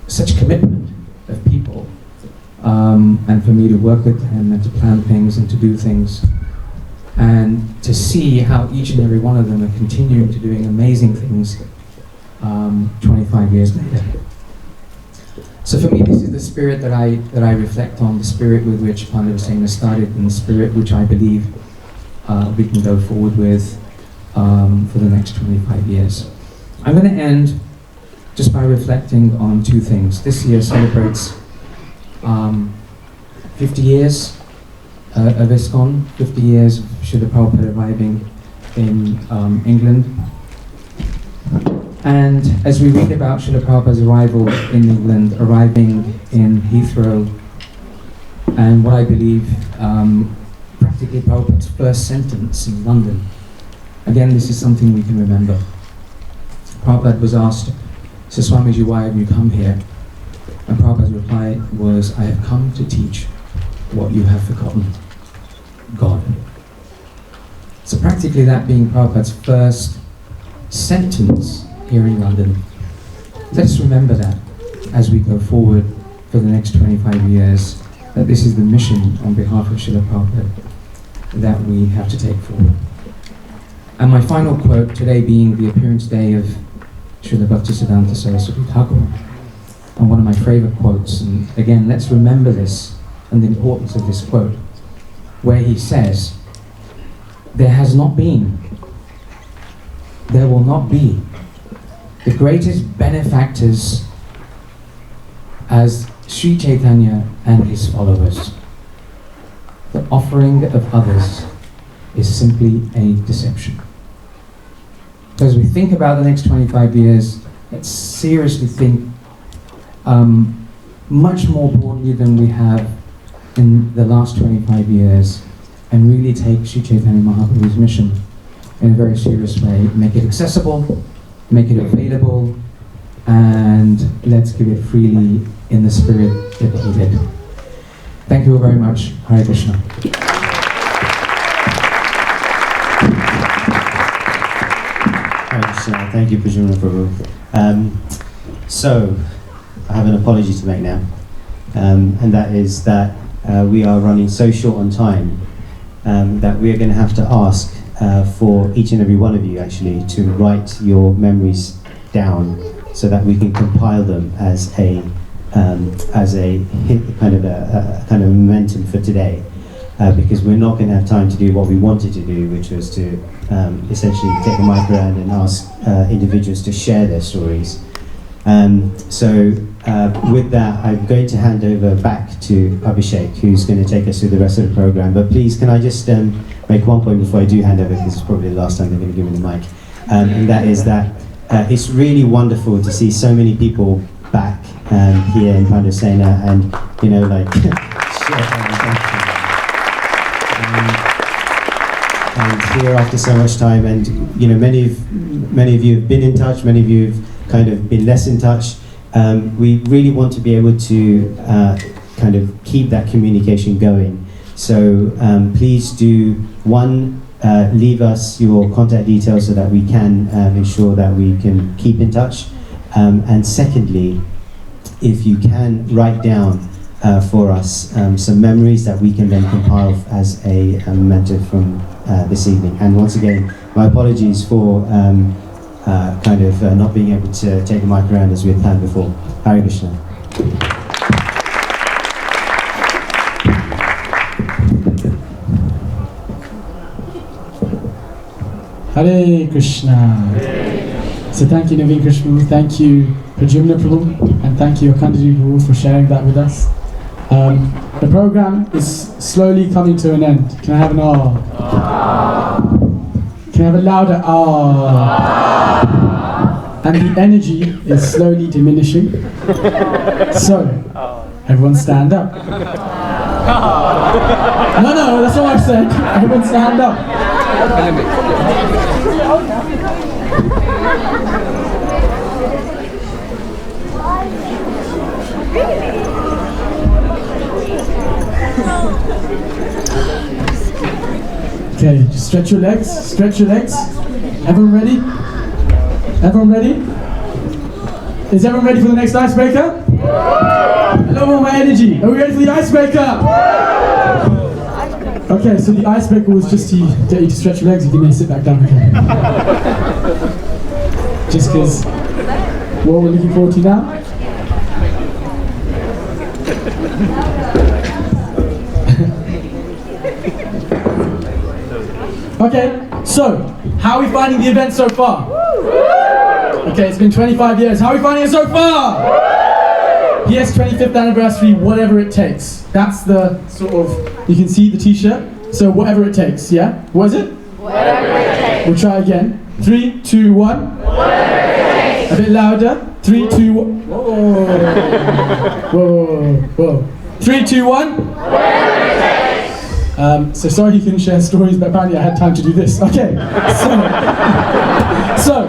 such commitment of people, and for me to work with them and to plan things and to do things, and to see how each and every one of them are continuing to doing amazing things 25 years later. So for me, this is the spirit that I reflect on, the spirit with which Pandava Sena started, and the spirit which I believe we can go forward with for the next 25 years. I'm going to end just by reflecting on two things. This year celebrates 50 years of ISKCON, 50 years of Srila Prabhupada arriving in England. And as we read about Srila Prabhupada's arrival in England, arriving in Heathrow, and what I believe practically Prabhupada's first sentence in London, again, this is something we can remember. Prabhupada was asked, "So Swamiji, why have you come here?" And Prabhupada's reply was, "I have come to teach what you have forgotten, God." So practically that being Prabhupada's first sentence here in London. Let's remember that as we go forward for the next 25 years, that this is the mission on behalf of Srila Prabhupada that we have to take forward. And my final quote, today being the appearance day of Srila Bhaktisiddhanta Saraswati Thakur, and one of my favorite quotes, and again, let's remember this and the importance of this quote, where he says, "There has not been, there will not be the greatest benefactors as Sri Chaitanya and his followers. The offering of others is simply a deception." So as we think about the next 25 years, let's seriously think much more broadly than we have in the last 25 years, and really take Sri Chaitanya Mahaprabhu's mission in a very serious way. Make it accessible, make it available, and let's give it freely in the spirit that he did. Thank you very much. Hare Krishna. Thank you, Prajuna Prabhu. So, I have an apology to make now, and that is that we are running so short on time that we are going to have to ask for each and every one of you actually to write your memories down so that we can compile them as a kind of momentum for today. Because we're not going to have time to do what we wanted to do, which was to essentially take the mic around and ask individuals to share their stories. With that, I'm going to hand over back to Abhishek, who's going to take us through the rest of the program. But please, can I just make one point before I do hand over, because it's probably the last time they're going to give me the mic, and that is that it's really wonderful to see so many people back here in Pandava Sena, and and here after so much time, and many of you have been in touch, many of you have kind of been less in touch. We really want to be able to kind of keep that communication going. So please do, one, leave us your contact details so that we can ensure that we can keep in touch. And secondly, if you can write down for us some memories that we can then compile as a memento from this evening. And once again, my apologies for not being able to take the mic around as we had planned before. Hare Krishna. Hare Krishna. So thank you Naveen Krishna, thank you Prajumna Prabhu, and thank you Akandji Prabhu for sharing that with us. The program is slowly coming to an end. Can I have an ah? Can I have a louder ah? And the energy is slowly diminishing. So, everyone stand up. No, that's not what I said. Everyone stand up. Okay, just stretch your legs, stretch your legs. Everyone ready? Everyone ready? Is everyone ready for the next icebreaker? A little more energy. Are we ready for the icebreaker? Okay, so the icebreaker was just to get you to stretch your legs. You can sit back down again. Just because what we're looking forward to now. Okay, so how are we finding the event so far? Okay, it's been 25 years. How are we finding it so far? Yes, 25th anniversary, whatever it takes. That's the sort of, you can see the t-shirt. So whatever it takes, yeah? What is it? Whatever it takes. We'll try again. 3, 2, 1. Whatever it takes. A bit louder. 3, 2, 1. Whoa. Whoa. 3, 2, 1. Whatever it takes. So sorry you couldn't share stories, but apparently I had time to do this. Okay, so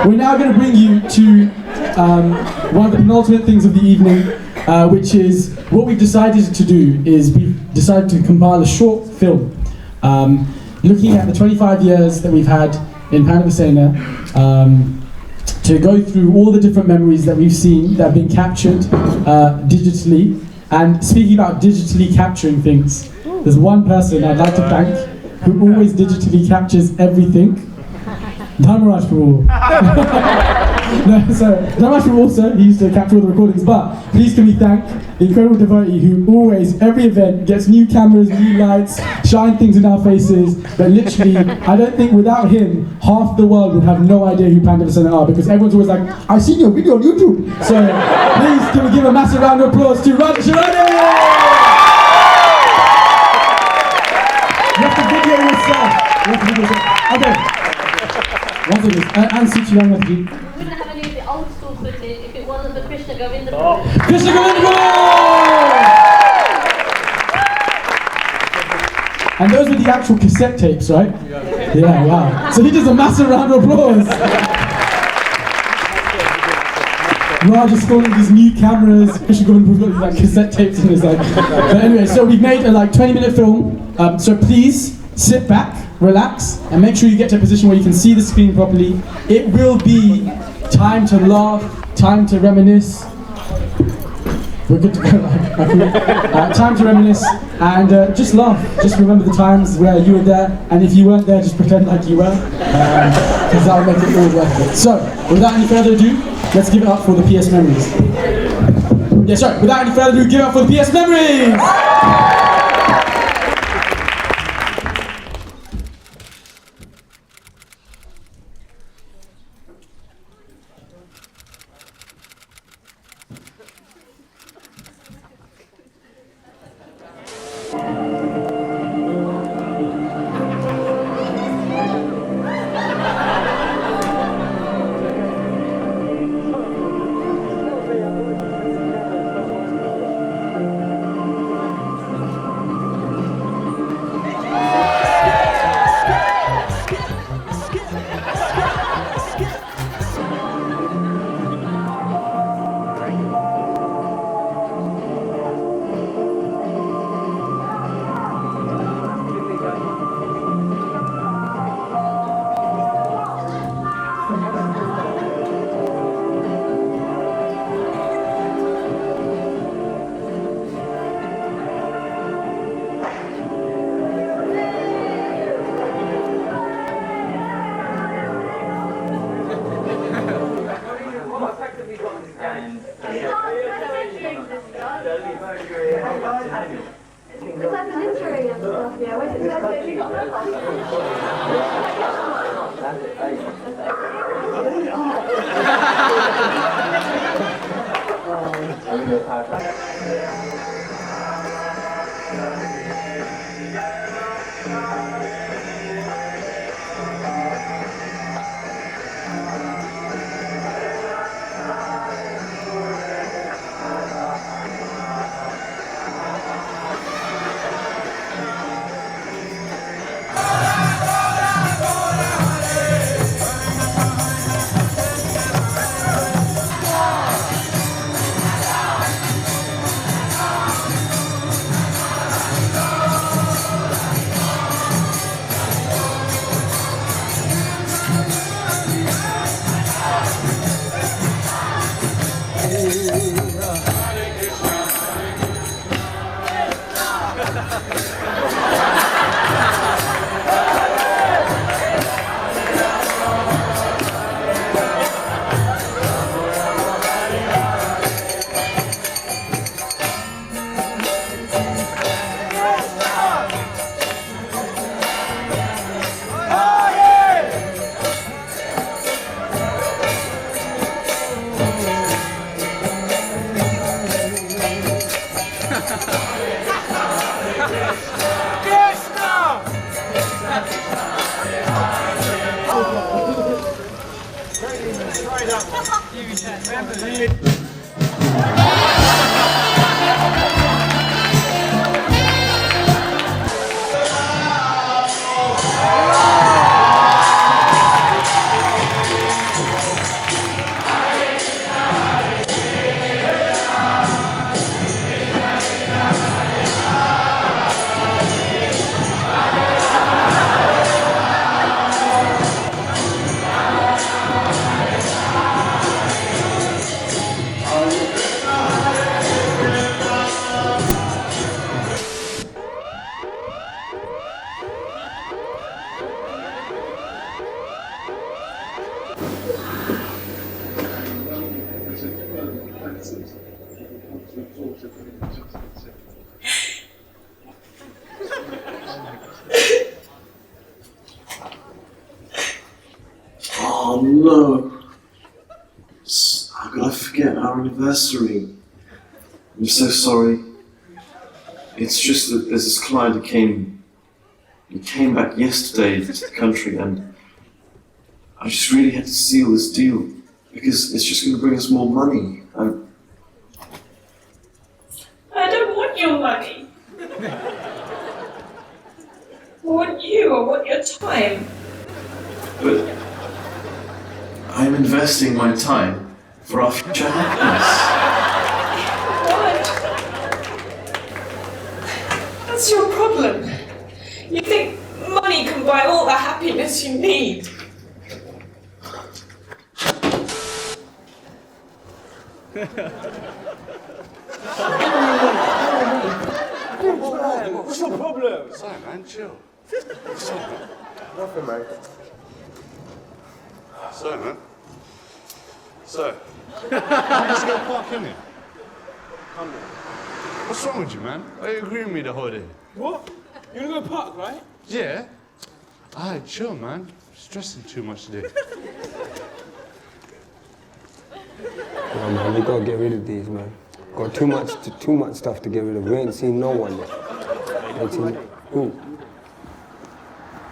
we're now going to bring you to one of the penultimate things of the evening, which is what we've decided to do is we've decided to compile a short film looking at the 25 years that we've had in Pandava Sena, to go through all the different memories that we've seen that have been captured digitally. And speaking about digitally capturing things, there's one person I'd like to thank who always digitally captures everything. Dharmaraj Prabhu. No, so Dharmaraj Prabhu also, he used to capture all the recordings, but please can we thank the incredible devotee who always, every event, gets new cameras, new lights, shine things in our faces, but literally, I don't think without him, half the world would have no idea who Pandava Sena are, because everyone's always like, I've seen your video on YouTube. So please can we give a massive round of applause to Radha Sharani! You have to video yourself. Okay. One thing is, and Suchi Rangnathji. We wouldn't have any of the old school footage if it wasn't the Krishna Govinda. Krishna Govinda! And those were the actual cassette tapes, right? Yeah, wow. So he does a massive round of applause. Raj is calling these new cameras. Krishna Govinda's got these like cassette tapes and it's like. But anyway, so we've made a 20-minute film. So please sit back. relax, and make sure you get to a position where you can see the screen properly. It will be time to laugh, time to reminisce. We're good to go. Time to reminisce and just laugh. Just remember the times where you were there, and if you weren't there, just pretend like you were, because that'll make it all worth it. So, without any further ado, let's give it up for the PS Memories. Yeah, sorry. Without any further ado, give it up for the PS Memories. Oh no! How could I forget our anniversary? I'm so sorry. It's just that there's this client who came back yesterday to the country, and I just really had to seal this deal because it's just going to bring us more money. I don't want your money. I want you, I want your time. But I'm investing my time for our future happiness. What? That's your problem. You think money can buy all the happiness you need. What's your problem? Sorry, man, chill. Nothing, mate. Sorry, man. So, let's go park in here. What's wrong with you, man? Why are you agreeing with me the whole day? What? You wanna go park, right? Yeah. Alright, chill, man. Stressing too much today. Yeah, man, we gotta get rid of these, man. Got too much stuff to get rid of. We ain't seen no one yet. Ain't seen who?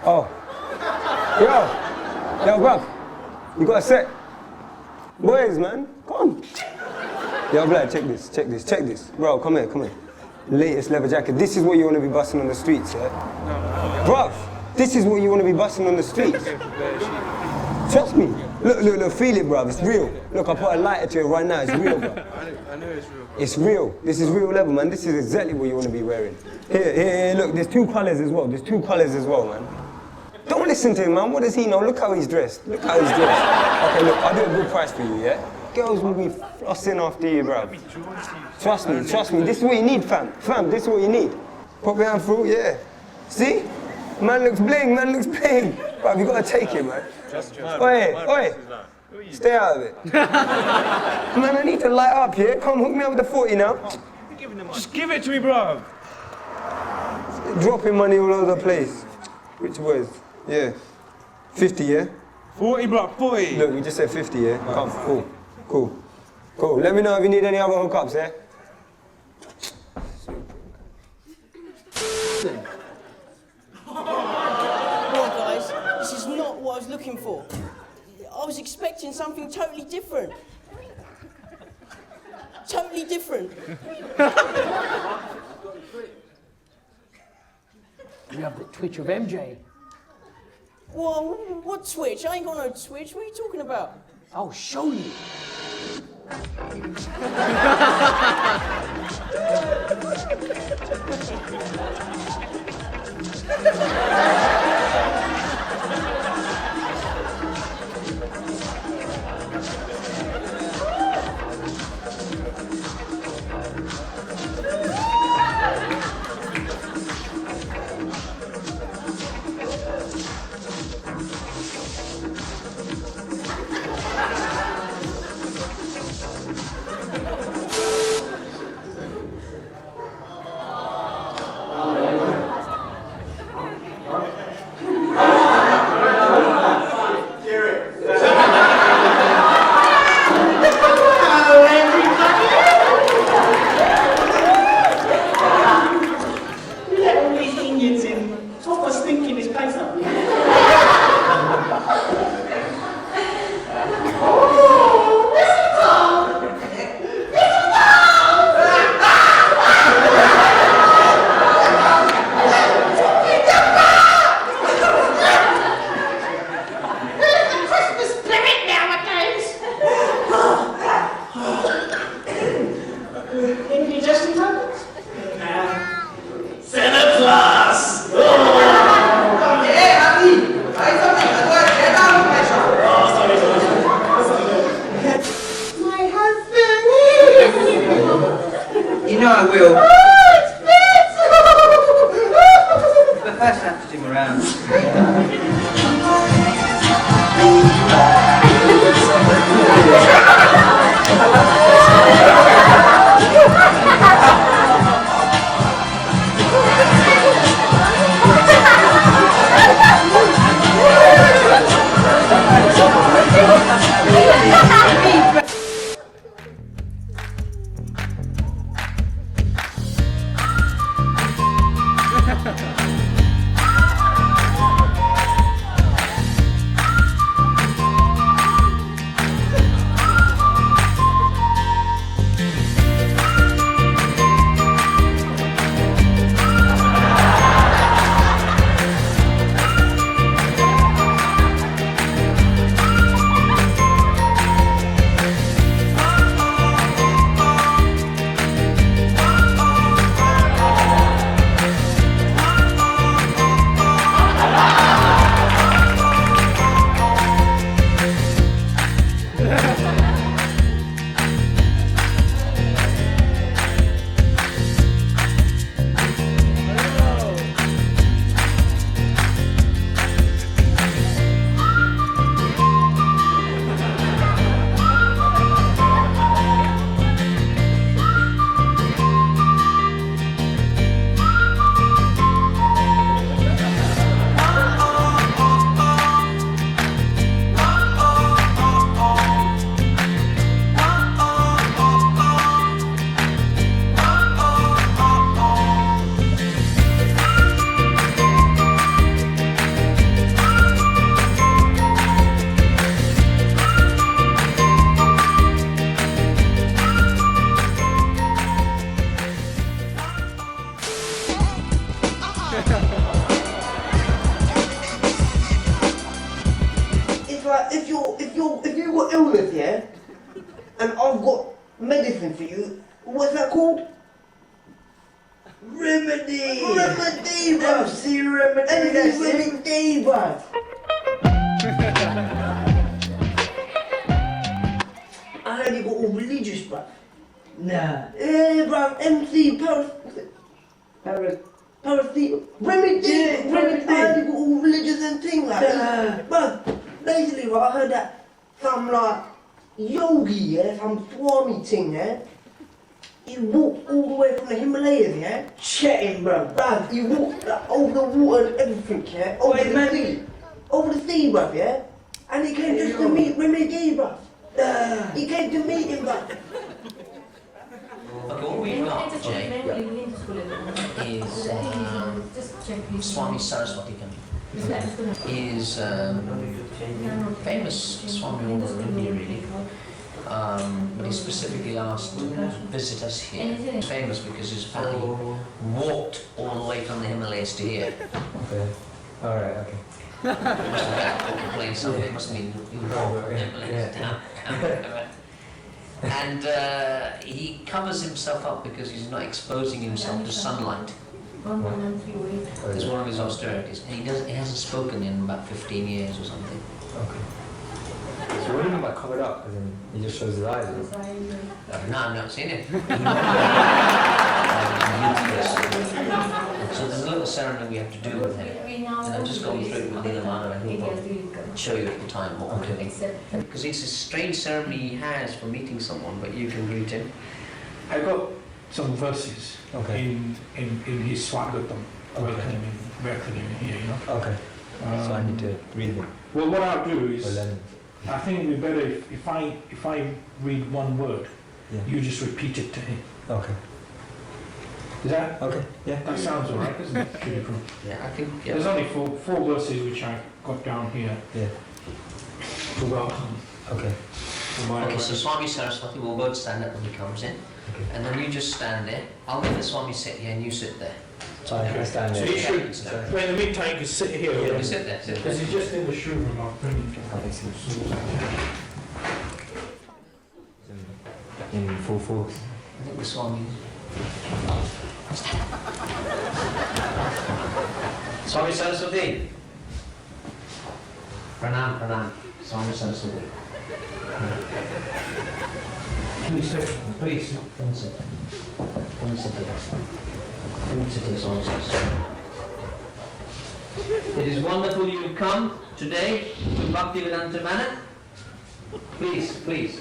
Oh. Yo, bruv. You got a set? Boys, man, come on. Yo, blood, check this. Bro, come here. Latest leather jacket. This is what you want to be busting on the streets, yeah? Bruv, this is what you want to be busting on the streets. Trust me. Look, feel it, bruv. It's real. Look, I put a lighter to it right now. It's real, bruv. I know it's real. It's real. This is real leather, man. This is exactly what you want to be wearing. Here, look, there's two colours as well, man. Don't listen to him, man. What does he know? Look how he's dressed. Okay, look, I'll do a good price for you, yeah? Girls will be flossing after you, bruv. Trust me. This is what you need, fam. This is what you need. Pop your hand through, yeah. See? Man looks bling. Bruv, you gotta take it, man. Oi. Stay out of it. Man, I need to light up here. Come hook me up with the 40 now. Just give it to me, bro. Dropping money all over the place. Which was? Yeah. 50, yeah? 40, bro, 40. Look, you just said 50, yeah? Come, cool. Let me know if you need any other hookups, yeah? Come on, guys. This is not what I was looking for. I was expecting something totally different. You have the twitch of MJ. Whoa, what twitch? I ain't got no twitch. What are you talking about? I'll show you. You know I will. But first I have to do him around. got illness, yeah, and I've got medicine for you, what's that called? Remedy! Remedy, bruv! MC Remedy! MC Remedy, bruv! I heard you got all religious, bruv. Nah. Yeah, bruv, MC Remedy! Yeah, Remedy! I heard you got all religious and things like that. Bruv, basically, right, I heard that some, like, yogi, yeah, some Swami thing, yeah? He walked all the way from the Himalayas, yeah? Chatting, bro. Bruv, he walked like, over the water and everything, yeah? Over the sea. Over the sea, bruv, yeah? And he came just to meet Remedy, bruv. He came to meet him, bruv. Okay, what we've got, Jay, is Swami Saraswati coming. He's famous Swami all over India, really. But he specifically asked to visit us here. He's famous because his family walked all the way from the Himalayas to here. Okay. Alright, okay. He must have got complained something. It must mean he walked from the Himalayas down. And he covers himself up because he's not exposing himself to sunlight. It's one of his austerities. And he hasn't spoken in about 15 years or something. Okay. So what do you mean by covered up? As in, he just shows his eyes? No, I've not seen it. So there's a little ceremony we have to do with him. And I'm just going through it with Nilamana and he'll show you at the time what we're doing. Because it's a strange ceremony he has for meeting someone, but you can greet him. I got some verses in his Swagatam, welcoming here, you know. Okay. So I need to read them. Well, what I'll do is, I think it'd be better if I read one word, you just repeat it to him. Okay. Is that? Okay. Yeah. That sounds alright, doesn't it? Yeah, I think. There's only four verses which I got down here. Yeah. To welcome. Okay. Okay, so Swami Saraswati will both stand up when he comes in. Okay. And then you just stand there. I'll make the Swami sit here and you sit there. So I stand there. So you should, but in the meantime you can sit here. Yeah, you sit there. Because he's just in the shoe room, I'll bring him in full force. I think the Swami. Swami Saraswati. Pranam, pranam. Swami Saraswati. Please sit. Please. Come sit. Come sit here. Come sit here, Swami Saraswati. It is wonderful you have come today to Bhaktivedanta Manor. Please, please.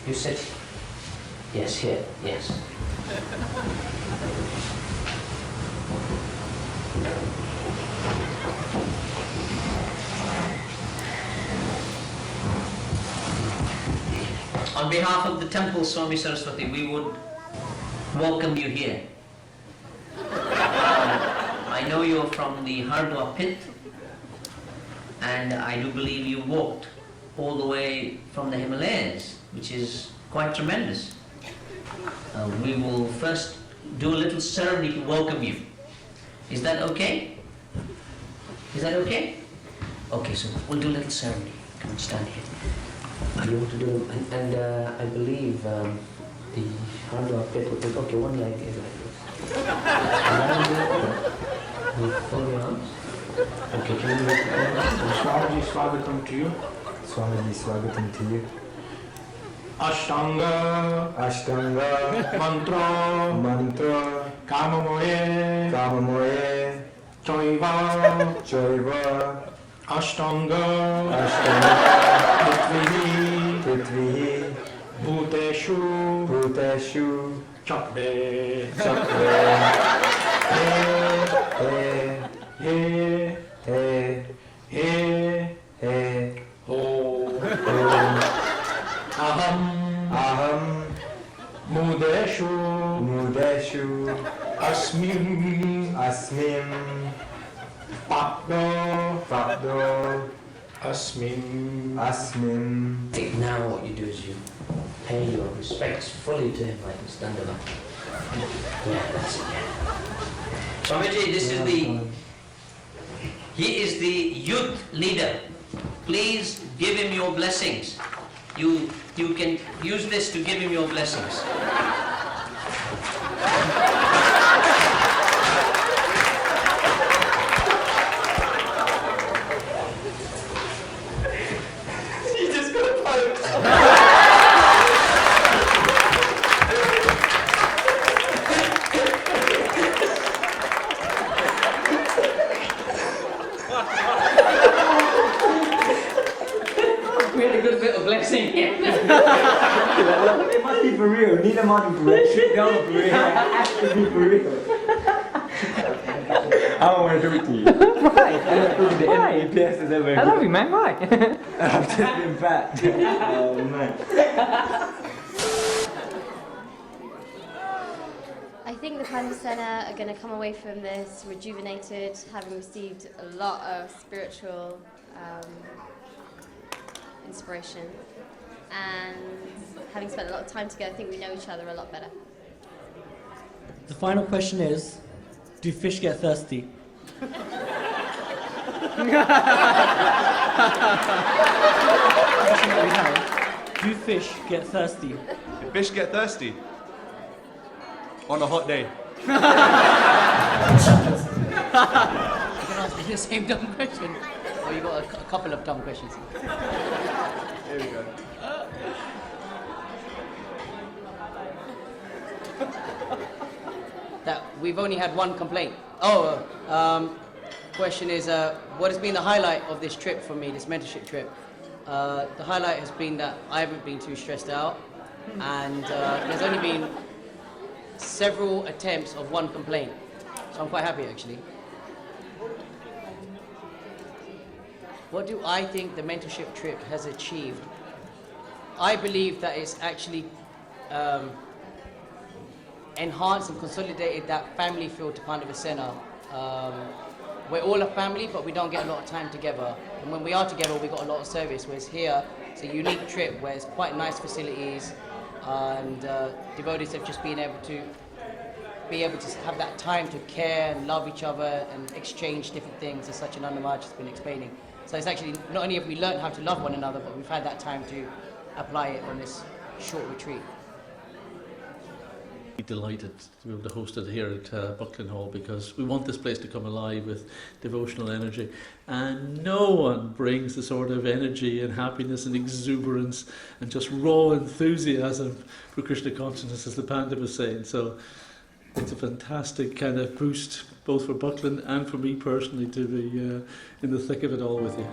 You sit. Yes, here. Yes. On behalf of the temple, Swami Saraswati, we would welcome you here. I know you're from the Hardwa pit, and I do believe you walked all the way from the Himalayas, which is quite tremendous. We will first do a little ceremony to welcome you. Is that okay? Is that okay? Okay, so we'll do a little ceremony. Come and stand here. You want to do, and I believe the Hardwa pit will take, okay, one leg is like this. You fold your arms. Okay, can you do it? Swamiji Swagatam to you. Swamiji Swagatam to you. Ashtanga, Ashtanga, Mantra, Mantra, Kamamoye, Kamamoye, Choiva, Choiva, Ashtanga, Ashtanga, Prithvihi, Prithvihi, Bhuteshu, Bhuteshu, Chakre, Chakre, He, He, He, He, Ho, Ho, Aham, Aham, Mudeshu, Mudeshu, Asmin, Asmin, Paddo, Paddo, Asmin. Asmin. Now what you do is you pay your respects fully to him like this Dandava. Yeah, that's it, yeah. Swamiji, he is the youth leader. please give him your blessings. You can use this to give him your blessings. You just got poked. We had a good bit of blessing here. It must be for real. Need a money for real. Sit down for real. It has to be for real. I don't want to do it to you. Why? Why? I love you, man. Why? I've just been fat. Oh, man. I think the Pandava Sena are going to come away from this rejuvenated, having received a lot of spiritual inspiration, and having spent a lot of time together, I think we know each other a lot better. The final question is, do fish get thirsty? Do fish get thirsty? Do fish get thirsty? On a hot day. You can ask me the same dumb question. Or you got a couple of dumb questions. There we go. That we've only had one complaint. Question is, what has been the highlight of this trip for me, this mentorship trip? The highlight has been that I haven't been too stressed out, and there's only been several attempts of one complaint, so I'm quite happy actually. What do I think the mentorship trip has achieved? I believe that it's actually enhanced and consolidated that family feel to Pandava Sena. We're all a family, but we don't get a lot of time together. And when we are together, we got a lot of service. Whereas here, it's a unique trip where it's quite nice facilities, and devotees have just been able to have that time to care and love each other and exchange different things, as such an Annamaj has been explaining. So it's actually, not only have we learned how to love one another, but we've had that time to apply it on this short retreat. Delighted to be able to host it here at Buckland Hall, because we want this place to come alive with devotional energy, and no one brings the sort of energy and happiness and exuberance and just raw enthusiasm for Krishna consciousness as the Pandava Sena. So it's a fantastic kind of boost both for Buckland and for me personally to be in the thick of it all with you.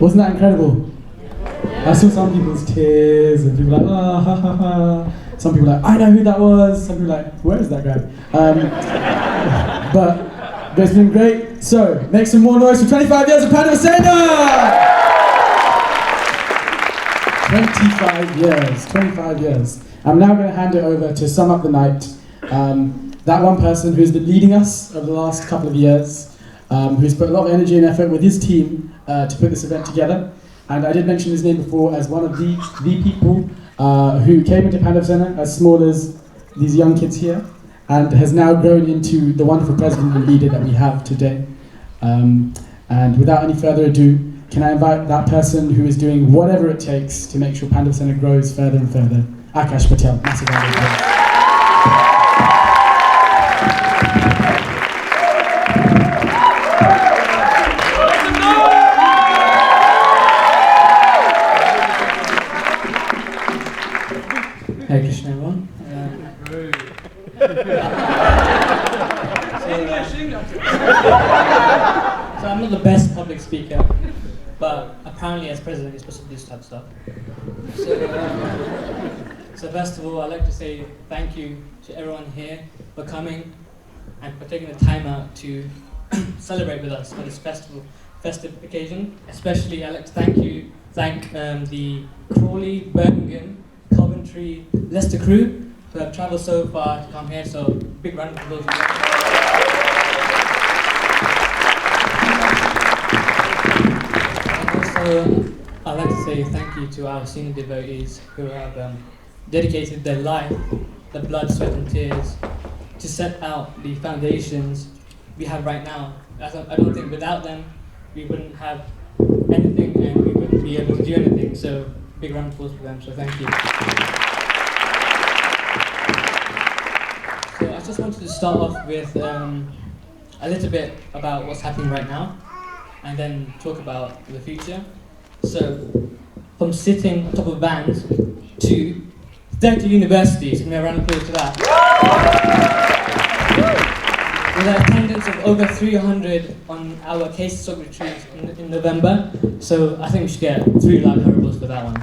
Wasn't that incredible? I saw some people's tears and people like, ah, ha, ha, ha. Some people like, I know who that was. Some people like, where is that guy? But it's been great. So, make some more noise for 25 years of Pandava Sena! 25 years. I'm now going to hand it over to sum up the night. That one person who's been leading us over the last couple of years, who's put a lot of energy and effort with his team to put this event together. And I did mention his name before as one of the people who came into Pandava Sena as small as these young kids here, and has now grown into the wonderful president and leader that we have today. And without any further ado, can I invite that person who is doing whatever it takes to make sure Pandava Sena grows further and further, Akash Patel. Massive round of applause. Hare Krishna, everyone. So I'm not the best public speaker, but apparently as president you're supposed to do this type of stuff. So first of all, I'd like to say thank you to everyone here for coming and for taking the time out to celebrate with us for this festive occasion. Especially I'd like to thank the Crawley, Birmingham, Coventry, Leicester crew who have travelled so far to come here, so big round of applause for them. And also, I'd like to say thank you to our senior devotees who have dedicated their life, their blood, sweat and tears to set out the foundations we have right now. I don't think without them we wouldn't have anything and we wouldn't be able to do anything, so big round of applause for them, so thank you. So I just wanted to start off with a little bit about what's happening right now and then talk about the future. So from sitting on top of vans to 30 universities, can we have a round of applause to that? With an attendance of over 300 on our case talk retreat in November, so I think we should get 3 loud applause for that one.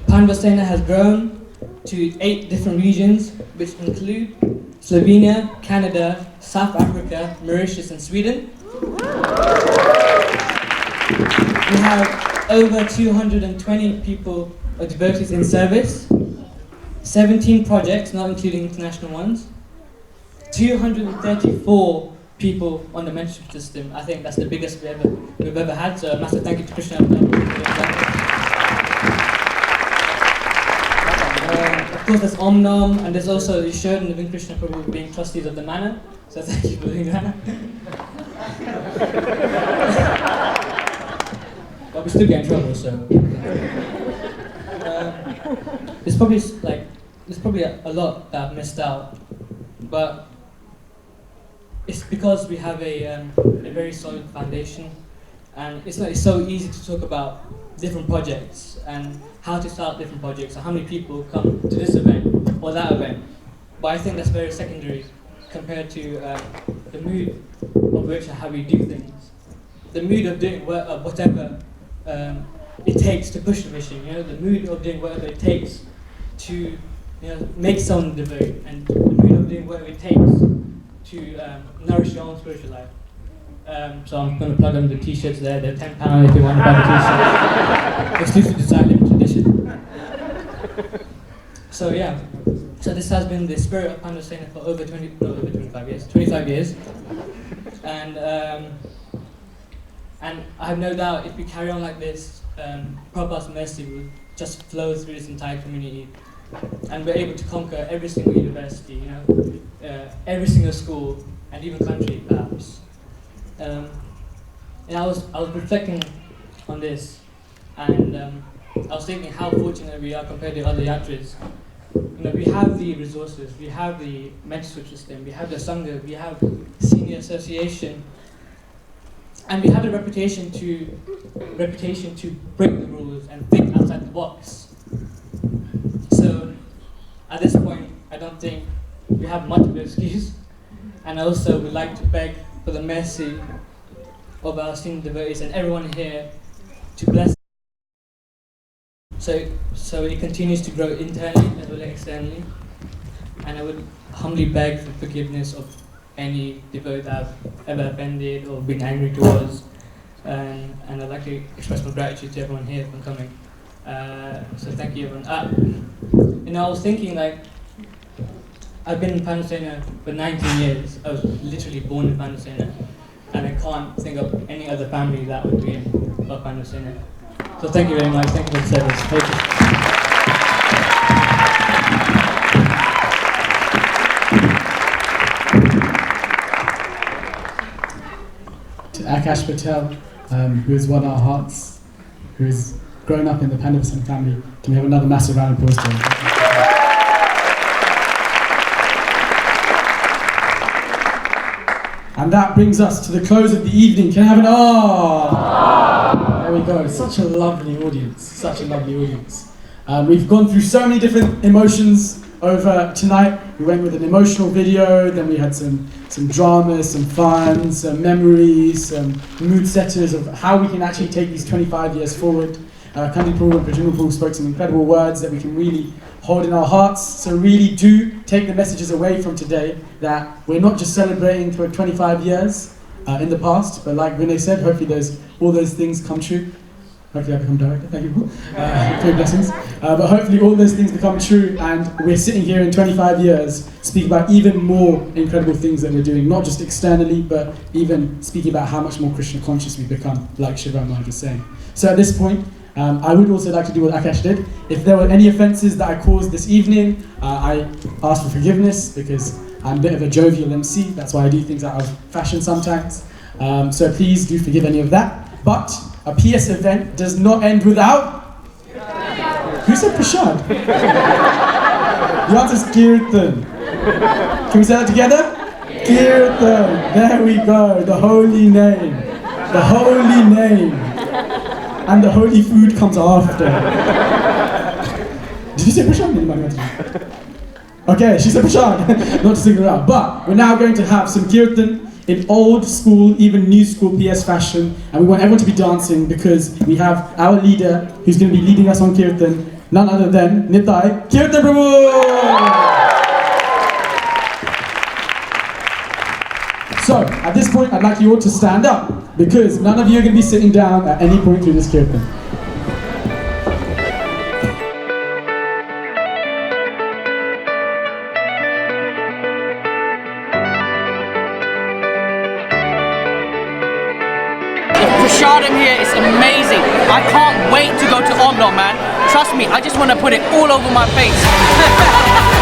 Pandava Sena has grown to 8 different regions, which include Slovenia, Canada, South Africa, Mauritius and Sweden. We have over 220 people or devotees in service, 17 projects, not including international ones, 234 people on the mentorship system. I think that's the biggest we've ever had, so a massive thank you to Krishna. Of course, there's Om Nom, and there's also Yeshod and Navin Krishna Prabhu being trustees of the manor, so thank you for doing that. But we still get in trouble, so. There's probably a lot that I've missed out, but it's because we have a very solid foundation, and it's so easy to talk about different projects and how to start different projects and how many people come to this event or that event. But I think that's very secondary compared to the mood of which how we do things, the mood of doing whatever it takes to push the mission. You know, the mood of doing whatever it takes to make someone devote, and the mood of doing whatever it takes to nourish your own spiritual life. So I'm going to plug on the t-shirts there. They're £10 if you want to buy the t-shirts. Exclusive design, limited edition. So yeah, so this has been the spirit of Pandava Sena for over 25 years. And I have no doubt if we carry on like this, Prabhupada's mercy will just flow through this entire community. And we're able to conquer every single university, every single school, and even country, perhaps. And I was reflecting on this, and I was thinking how fortunate we are compared to other yatras. We have the resources, we have the mentorship system, we have the sangha, we have senior association, and we have the reputation to break the rules and think outside the box. So at this point, I don't think we have much of an excuse. And I also would like to beg for the mercy of our senior devotees and everyone here to bless so it continues to grow internally as well as externally. And I would humbly beg for forgiveness of any devotee that I've ever offended or been angry towards. And I'd like to express my gratitude to everyone here for coming. So thank you everyone. I was thinking, like, I've been in Pandava Sena for 19 years. I was literally born in Pandava Sena, and I can't think of any other family that would be in Pandava Sena. So thank you very much. Thank you for the service. Thank you. To Akash Patel, who has won our hearts, who has grown up in the Pandava Sena family. Can we have another massive round of applause to him? And that brings us to the close of the evening. Can I have an ah? There we go. Such a lovely audience. Such a lovely audience. We've gone through so many different emotions over tonight. We went with an emotional video, then we had some drama, some fun, some memories, some mood setters of how we can actually take these 25 years forward. Kandi Prabhu and Prajuna Prabhu spoke some incredible words that we can really hold in our hearts. So really do take the messages away from today that we're not just celebrating for 25 years in the past, but like Vinay said, hopefully all those things come true. Hopefully I become director, thank you. Three blessings. But hopefully all those things become true, and we're sitting here in 25 years speaking about even more incredible things that we're doing, not just externally, but even speaking about how much more Krishna conscious we've become, like Shiv Ram was saying. So at this point, I would also like to do what Akash did. If there were any offences that I caused this evening, I ask for forgiveness because I'm a bit of a jovial MC. That's why I do things out of fashion sometimes. So please do forgive any of that. But a PS event does not end without... Who said Prashad? The answer is Kirtan. Can we say that together? Kirtan. There we go. The holy name. The holy name. And the holy food comes after. Did you say Prashad? Okay, she said Prashad, not to single her out. But we're now going to have some Kirtan in old school, even new school PS fashion. And we want everyone to be dancing because we have our leader who's going to be leading us on Kirtan, none other than Nitai Kirtan Prabhu! So, at this point, I'd like you all to stand up because none of you are going to be sitting down at any point through this Kirtan. Prashadam here is amazing. I can't wait to go to Omdom, man. Trust me, I just want to put it all over my face.